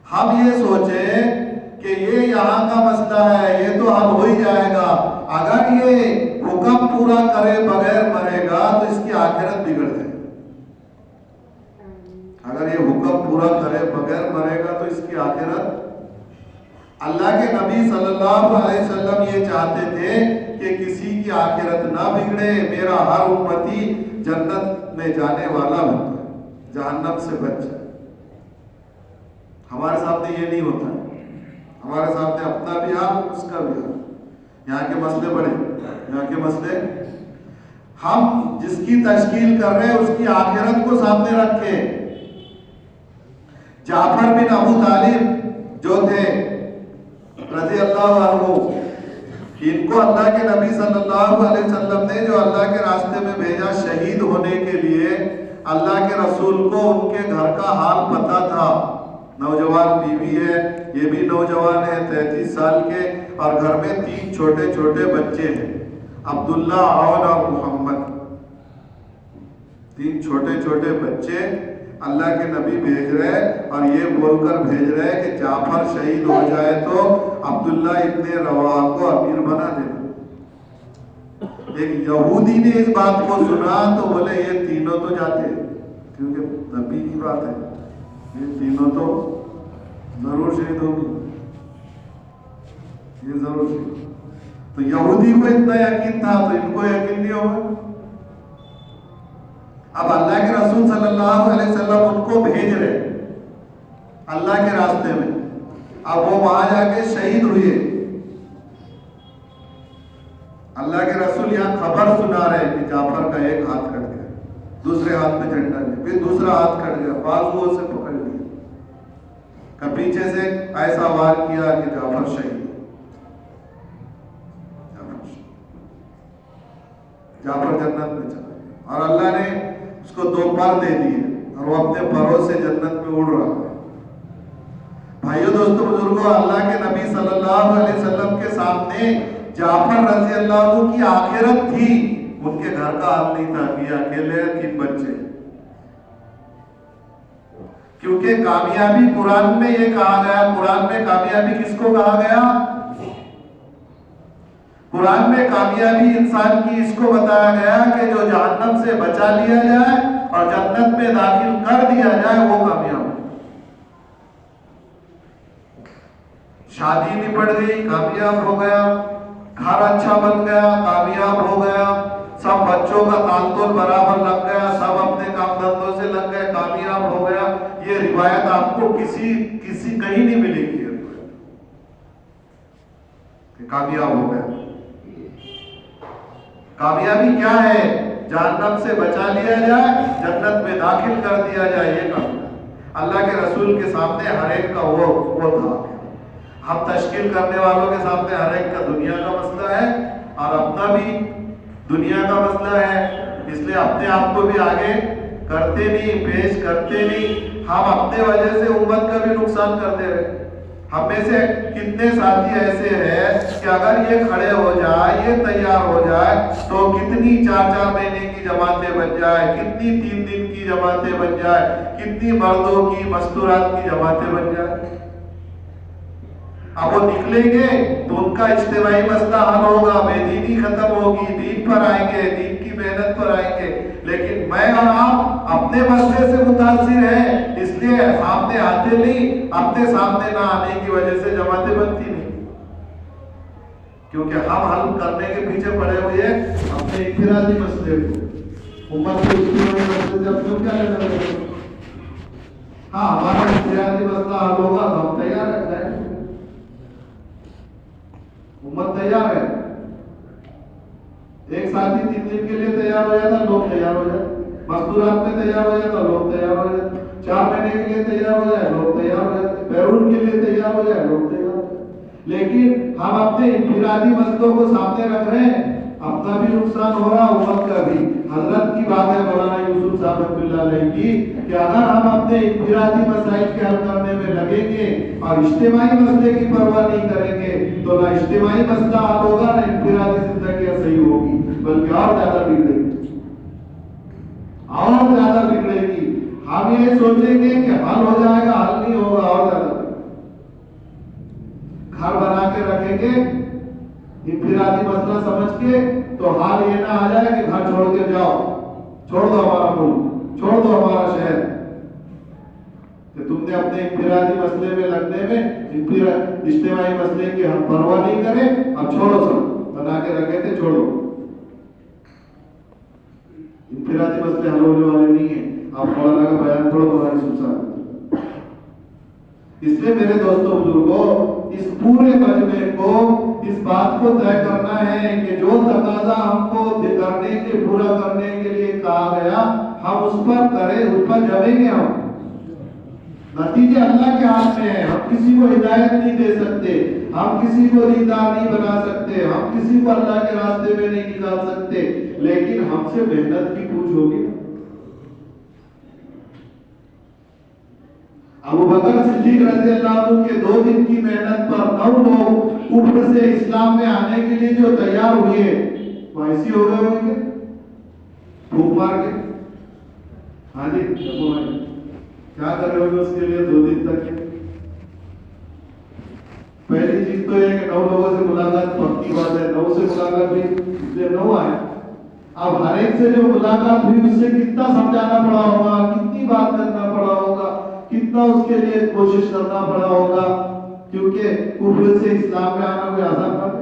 S2: हम ये सोचे कि ये यहाँ का मसला है, ये तो हल हो ही जाएगा, अगर ये हुक्म पूरा करे बगैर मरेगा तो इसकी आखिरत बिगड़ जाएगी। अगर ये हुक्म पूरा करे बगैर मरेगा तो इसकी आखिरत, अल्लाह के नबी सल्लल्लाहु अलैहि वसल्लम ये चाहते थे कि किसी की आखिरत ना बिगड़े, मेरा हर उम्मती जन्नत में जाने वाला बन जाए, जहन्नम से बच जाए। हमारे सामने ये नहीं होता है, हमारे सामने अपना भी हाल, उसका भी हाल। यहाँ के मसले बड़े, यहाँ के मसले, हम जिसकी तशकील कर रहे हैं उसकी आखिरत को सामने रखे। जाफर बिन अबू तालिब जो थे रज़ी अल्लाह अन्हु, इनको अल्लाह के नबी सल्लल्लाहु अलैहि वसल्लम ने जो अल्लाह के रास्ते में भेजा शहीद होने के लिए, अल्लाह के रसूल को उनके घर का हाल पता था। नौजवान बीवी है, ये भी नौजवान है 33 साल के, और घर में 3 छोटे छोटे बच्चे हैं, अब्दुल्ला, औन और मोहम्मद। 3 छोटे छोटे बच्चे अल्लाह के नबी भेज रहे, और ये बोलकर भेज रहे कि जाफर शहीद हो जाए तो अब्दुल्ला इब्ने रवाहा को अमीर बना देना। एक यहूदी ने इस बात को सुना तो बोले ये तीनों तो जाते, क्योंकि नबी की बात है, ये तीनों तो जरूर शहीद होगी, ये जरूर शहीद। तो यहूदी को इतना यकीन था तो इनको यकीन नहीं होगा। अब अल्लाह के रसूल सल्लल्लाहु अलैहि वसल्लम उनको भेज रहे अल्लाह के रास्ते में, अब वो वहां जाके शहीद हुए। अल्लाह के रसूल यहाँ खबर सुना रहे कि जाफर का एक हाथ कट गया, दूसरे हाथ में झंडा है, फिर दूसरा हाथ कट गया, बाजुओं से पकड़ लिया, का पीछे से ऐसा वार किया कि जाफर शहीद। जाफर जन्नत में चला गया, और अल्लाह ने उसको 2 पर दे दिए, और वो अपने परों से जन्नत में उड़ रहा है। भाइयों दोस्तों बुजुर्गों, अल्लाह के नबी सल्लल्लाहु अलैहि वसल्लम के सामने जाफर रज़ी अल्लाह अन्हु की आखिरत थी, उनके घर का हाल नहीं था कि अकेले 3 बच्चे। क्योंकि कामयाबी कुरान में ये कहा गया, कुरान में कामयाबी किसको कहा गया? कुरान में कामयाबी इंसान की इसको बताया गया कि जो जहन्नम से बचा लिया जाए और जन्नत में दाखिल कर दिया जाए, वो कामयाब है। शादी निपट गई, कामयाब हो गया, घर अच्छा बन गया, कामयाब हो गया, सब बच्चों का तालतोल बराबर लग गया, सब अपने काम धंधों से लग गए, कामयाब हो गया। ये रिवायत आपको किसी कहीं नहीं मिलेगी कि कामयाब हो गया। कामयाबी क्या है? जहन्नम से बचा लिया जाए, जन्नत में दाखिल कर दिया जाए, ये कामयाबी। अल्लाह के रसूल के सामने हर एक का वो था। हम तश्कील करने वालों के सामने हर एक का दुनिया का मसला है और अपना भी दुनिया का मसला है, इसलिए अपने आप को भी आगे करते नहीं, पेश करते नहीं। हम अपने वजह से उम्मत का भी नुकसान कर दे रहे। हम में से कितने साथी ऐसे हैं कि अगर ये खड़े हो जाए, ये तैयार हो जाए, तो कितनी 4-4 महीने की जमातें बन जाए, कितनी 3 दिन की जमातें बन जाए, कितनी मर्दों की मस्तूरात की जमातें बन जाए। अब वो निकलेंगे तो उनका इज्तिमाई मसला हल होगा, बेदीनी खत्म होगी, दीन पर आएंगे, दीन की मेहनत पर आएंगे। लेकिन मैं और आप अपने मसले से मुतासिर हैं, इसलिए सामने आते नहीं। अपने सामने ना आने की वजह से जमातें बनती नहीं, क्योंकि हम हल करने के पीछे पड़े हुए हैं अपने इख्तिलाफी मसले को। उम्मत को इज्तिमाई मसले से अपने क्या लेना देना? हाँ, हमारा इफ्तिरादी मसला हल होगा तो हम तैयार है जाएंगे। उम्मत तैयार है। एक साथी 3 दिन के लिए तैयार हो जाता, लोग तैयार हो जाते। मजदूरात में तैयार हो जाता, लोग तैयार हो जाते। 4 महीने के लिए तैयार हो जाए, लोग तैयार हो जाते। पैरून के लिए तैयार हो जाए, लोग तैयार हो जाते। लेकिन हम अपने इन्फिरादी मसलों को सामने रख रहे हैं, अपना भी नुकसान हो रहा, उम्मत का भी। हजरत की बात है मौलाना यूसुफ साहब रहमतुल्लाह अलैह की कि अगर हम अपने इन्फिरादी मसाइल के हल करने में लगेंगे और इज्तिमाई मसले की परवाह नहीं करेंगे तो ना इज्तिमाई मसला हल होगा, ना इन्फिरादी जिंदगी सही होगी, बल्कि और ज्यादा बिगड़ेगी, और ज्यादा बिगड़ेगी। हम ये सोचेंगे कि हल हो जाएगा, हल नहीं होगा, और ज्यादा घर बना के रखेंगे इन्फिरादी मसला समझ के, तो हाल ये ना आ जाए कि घर छोड़ के जाओ, छोड़ दो हमारा मुल्क, छोड़ दो हमारा शहर, कि तुमने अपने इन्फिरादी मसले में लगने में इज्तिमाई मसले की हम परवाह नहीं करें, अब छोड़ो, सब बना के रखे थे, छोड़ो। इन्फिरादी मसले हल होने वाले नहीं है। आप मौलाना का बयान पढ़ो हमारी सुनसा। इसलिए मेरे दोस्तों बुजुर्गों, इस पूरे मजमे को इस बात को तय करना है कि जो तकाजा हमको करने के पूरा करने के लिए कहा गया, हम उस पर करें, उस पर जमेंगे। हम नतीजे अल्लाह के हाथ में है। हम किसी को हिदायत नहीं दे सकते, हम किसी को दीनदार नहीं बना सकते, हम किसी को अल्लाह के रास्ते में नहीं निकाल सकते, लेकिन हमसे मेहनत की पूछ होगी। अबू बकर सिद्दीक रज़ियल्लाहु अन्हु के 2 दिन की मेहनत पर 9 लोग कुफ्र से इस्लाम में आने के लिए जो तैयार हुए, वो ऐसी हो गए होंगे फूंक मार के। हाँ जी, क्या कर रहे होंगे उसके लिए 2 दिन तक? पहली चीज तो ये कि 9 लोगों से मुलाकात पक्की बात है, 9 से मुलाकात भी इसलिए 9 आए। अब हर एक से जो मुलाकात हुई उससे कितना समझाना पड़ा होगा, कितनी बात करना पड़ा होगा, कितना उसके लिए कोशिश करना पड़ा होगा, क्योंकि कुफ्र से इस्लाम में आना कोई आसान बात है।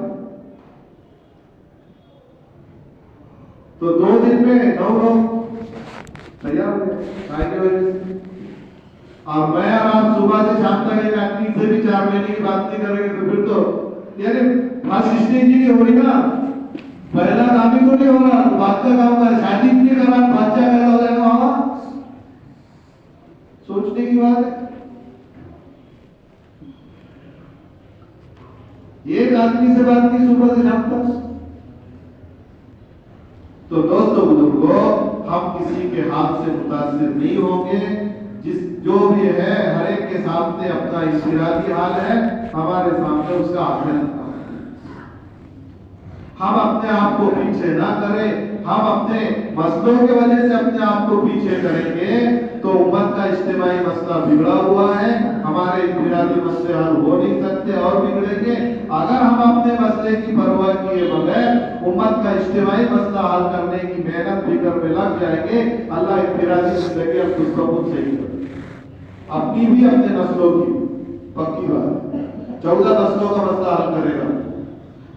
S2: तो 2 दिन में 9 लोग तैयार हो गए। और मैं और आप सुबह से शाम तक एक आदमी से भी 4 महीने की बात नहीं करेंगे तो फिर तो यानी फर्स्ट स्टेज ही हो रही ना, पहला काम ही तो नहीं हो रहा, बात का काम कर। शादी नहीं करा, बच्चा पैदा हो जाएगा, वहां सोचने की बात है। एक आदमी से बात नहीं सुबह से शाम तक। तो दोस्तों बुजुर्गों, हम किसी के हाथ से मुतासिर नहीं होंगे। जो भी है हर एक के सामने अपना इन्फिरादी हाल है, हमारे सामने उसका आखिरत का। हम अपने आप को पीछे ना करें। हम अपने मसलों की वजह से अपने आप को पीछे करेंगे तो उम्मत का इज्तिमाई मसला बिगड़ा हुआ है, हमारे इन्फिरादी मसले हल हो नहीं सकते और बिगड़ेंगे। अगर हम अपने मसले की परवाह किए बगैर उम्मत का इज्तिमाई मसला हल करने की मेहनत फिक्र में लग जाएंगे, अल्लाह इन्फिरादी जिंदगी हम खुद को खुद सही करें, अपनी भी अपने नस्लों की। पक्की बात, 14 नस्लों का मसला हल करेगा।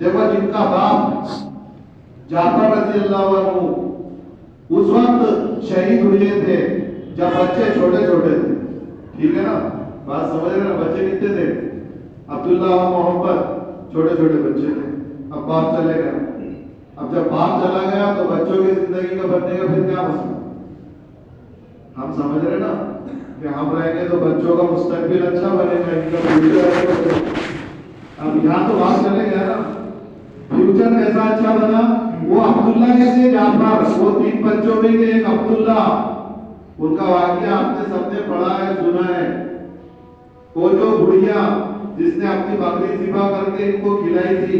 S2: देखो, जिनका बाप जाफर रज़ियल्लाहु अन्हु उस वक्त शहीद हुए थे जब बच्चे छोटे छोटे थे, ठीक है ना, बात समझ रहे ना? बच्चे कितने थे? अब्दुल्ला और मोहम्मद छोटे छोटे बच्चे थे। अब बाप चले गए। अब जब बाप चला गया तो बच्चों की जिंदगी का बनने का फिर क्या मसला? हम समझ रहे ना कि हम रहेंगे तो बच्चों का मुस्तकबिल अच्छा बनेगा, इनका फ्यूचर। अब यहाँ तो बात चले गया ना, फ्यूचर कैसा अच्छा बना? वो अब्दुल्ला के थे जाफर, वो 3 बच्चों में के एक अब्दुल्ला, उनका वाकया आपने सबने पढ़ा है, सुना है। वो जो बुढ़िया जिसने अपनी बकरी ज़िबा करके इनको खिलाई थी,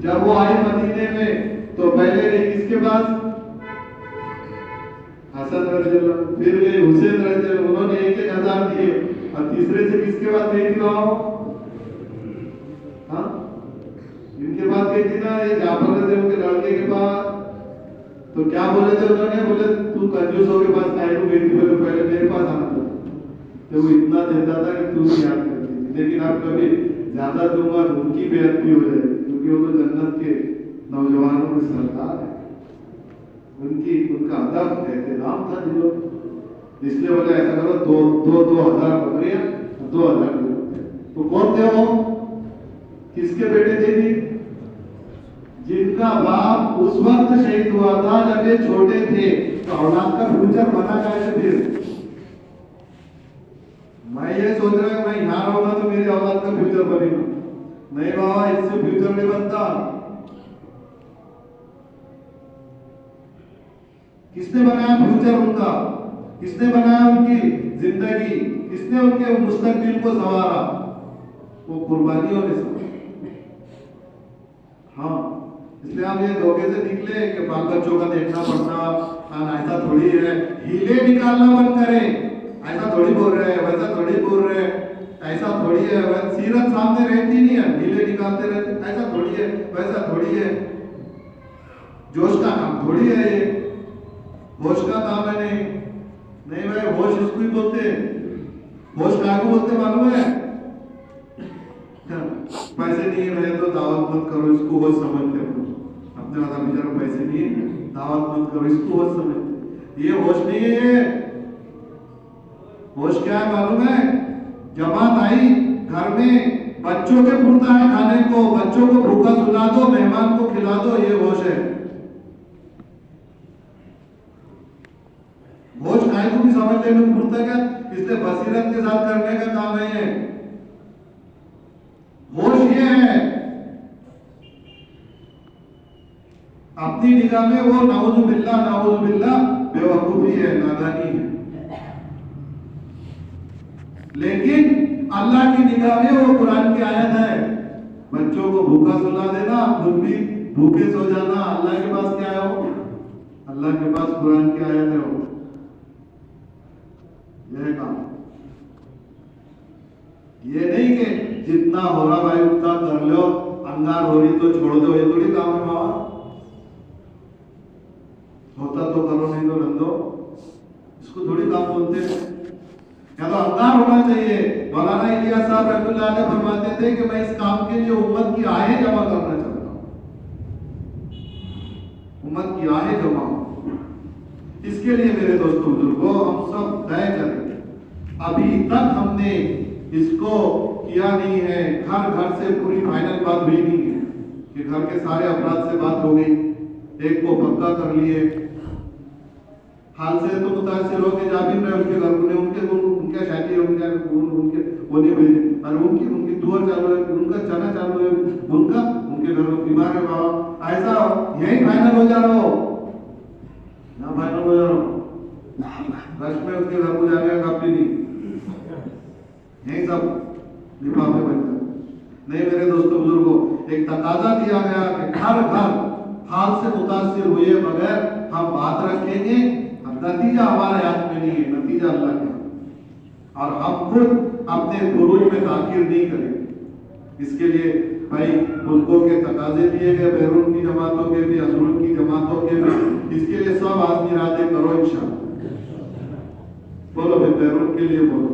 S2: जब वो आई मदीने में तो पहले गई किसके पास? हसन रज़ियल्लाहु, फिर गई हुसैन रज़ियल्लाहु, उन्होंने 1,000 दिए, और तीसरे से किसके पास गई थी? हाँ, इनके पास गई थी ना, ये जाफर रज़ियल्लाहु के लड़के के पास। तो क्या बोले थे उन्होंने? बोले तू कंजूसों के पास काहे को गई थी? बोले पहले मेरे पास आना था, तो वो इतना देता था कि तू भी याद करती थी, लेकिन आप कभी ज्यादा दूंगा तो उनकी बेइज्जती हो जाएगी, क्योंकि वो तो जन्नत के नौजवानों के सरदार है, उनका उनका अदब एहतराम था दिलों में, इसलिए बोले ऐसा करो 2,000 बकरियां 2,000 दिए। तो कौन थे वो, किसके बेटे थे जी? जिनका बाप उस वक्त शहीद हुआ था जब ये छोटे थे। तो औलाद का फ्यूचर बना कैसे फिर? मैं ये सोच रहा हूं मैं यहाँ रहूंगा तो मेरी औलाद का फ्यूचर बनेगा, नहीं बाबा, इससे फ्यूचर नहीं बनता। किसने बनाया फ्यूचर उनका? किसने बनाया उनकी जिंदगी? किसने उनके मुस्तकबिल को संवारा? वो कुर्बानियों ने संवारा। हाँ, इसलिए आप ये धोखे से निकले कि बाल बच्चों का देखना पड़ता, ऐसा थोड़ी है, हीले निकालना बंद करें। ऐसा थोड़ी बोल रहे हैं, वैसा थोड़ी बोल रहे हैं, ऐसा थोड़ी है, सीरत सामने रहती नहीं है, हीले निकालते रहते, ऐसा थोड़ी है, वैसा थोड़ी है। जोश का काम थोड़ी है ये, होश का काम है। नहीं भाई, होश इसको ही बोलते। होश काय को बोलते मालूम है? पैसे नहीं रहे तो दावत मत करो, इसको होश समझते हो। अपने वाला बेचारा पैसे नहीं है, दावत मत करो, इसको होश समझते। ये होश नहीं है। ये होश क्या है मालूम है? जमात आई घर में, बच्चों के पुरता है खाने को, बच्चों को भूखा सुला दो, मेहमान को खिला दो, ये होश है। होश खाए को भी समझ लेने को पुरता क्या, इसलिए बसीरत के साथ करने का काम है ये। होश ये है, अपनी निगाह में वो नाउजुबिल्लाह बेवकूफी है, नादानी है। लेकिन अल्लाह की निगाह में वो कुरान की आयत है। बच्चों को भूखा सुला देना, खुद भी भूखे सो जाना, अल्लाह के पास क्या है वो? अल्लाह के पास कुरान की आयत है वो। यह काम, ये नहीं कि जितना हो रहा भाई उतना कर लो, अंगार हो रही तो छोड़ दो, ये थोड़ी काम है बाबा। होता तो करो, नहीं तो रन दो, इसको थोड़ी काम बोलते हैं। या तो अंगार होना चाहिए। मौलाना इलियास साहब रहमतुल्लाह अलैह फरमाते थे कि मैं इस काम के लिए उम्मत की आहें जमा करना चाहता हूं, उम्मत की आहें जमा हो। इसके लिए मेरे दोस्तों बुजुर्गों, हम सब तय करें। अभी तक हमने इसको किया नहीं है, घर से पूरी फाइनल बात हुई नहीं है कि घर के सारे अफराद से बात हो गई, एक को पक्का कर लिए। हाल से तो मुतासिर हो के जा भी रहे, उनके घर में उनके शादी उनके वो नहीं भेजे, और उनकी दुआ चालू है, उनका चना चालू है, उनके घर में बीमार है बाबा। ऐसा यही फाइनल हो जा रहा हो, यहाँ फाइनल हो जा रहा हो, रश में उसके घर को जाने का काफी नहीं, यही सब लिफाफे बन जाए। नहीं मेरे दोस्तों बुजुर्गों, एक तकाजा दिया गया कि घर हाल से मुतासिर हुए बगैर हम बात रखेंगे। नतीजा हमारे हाथ में नहीं है, नतीजा अल्लाह के हाथ, और हम खुद अपने गुरूर में ताकीर नहीं करेंगे। इसके लिए भाई मुल्कों के तकाजे दिए गए, बैरून की जमातों के भी, अंदरून की जमातों के भी। इसके लिए सब आदमी इरादे करो इंशाअल्लाह। बोलो भाई, बैरून के लिए बोलो।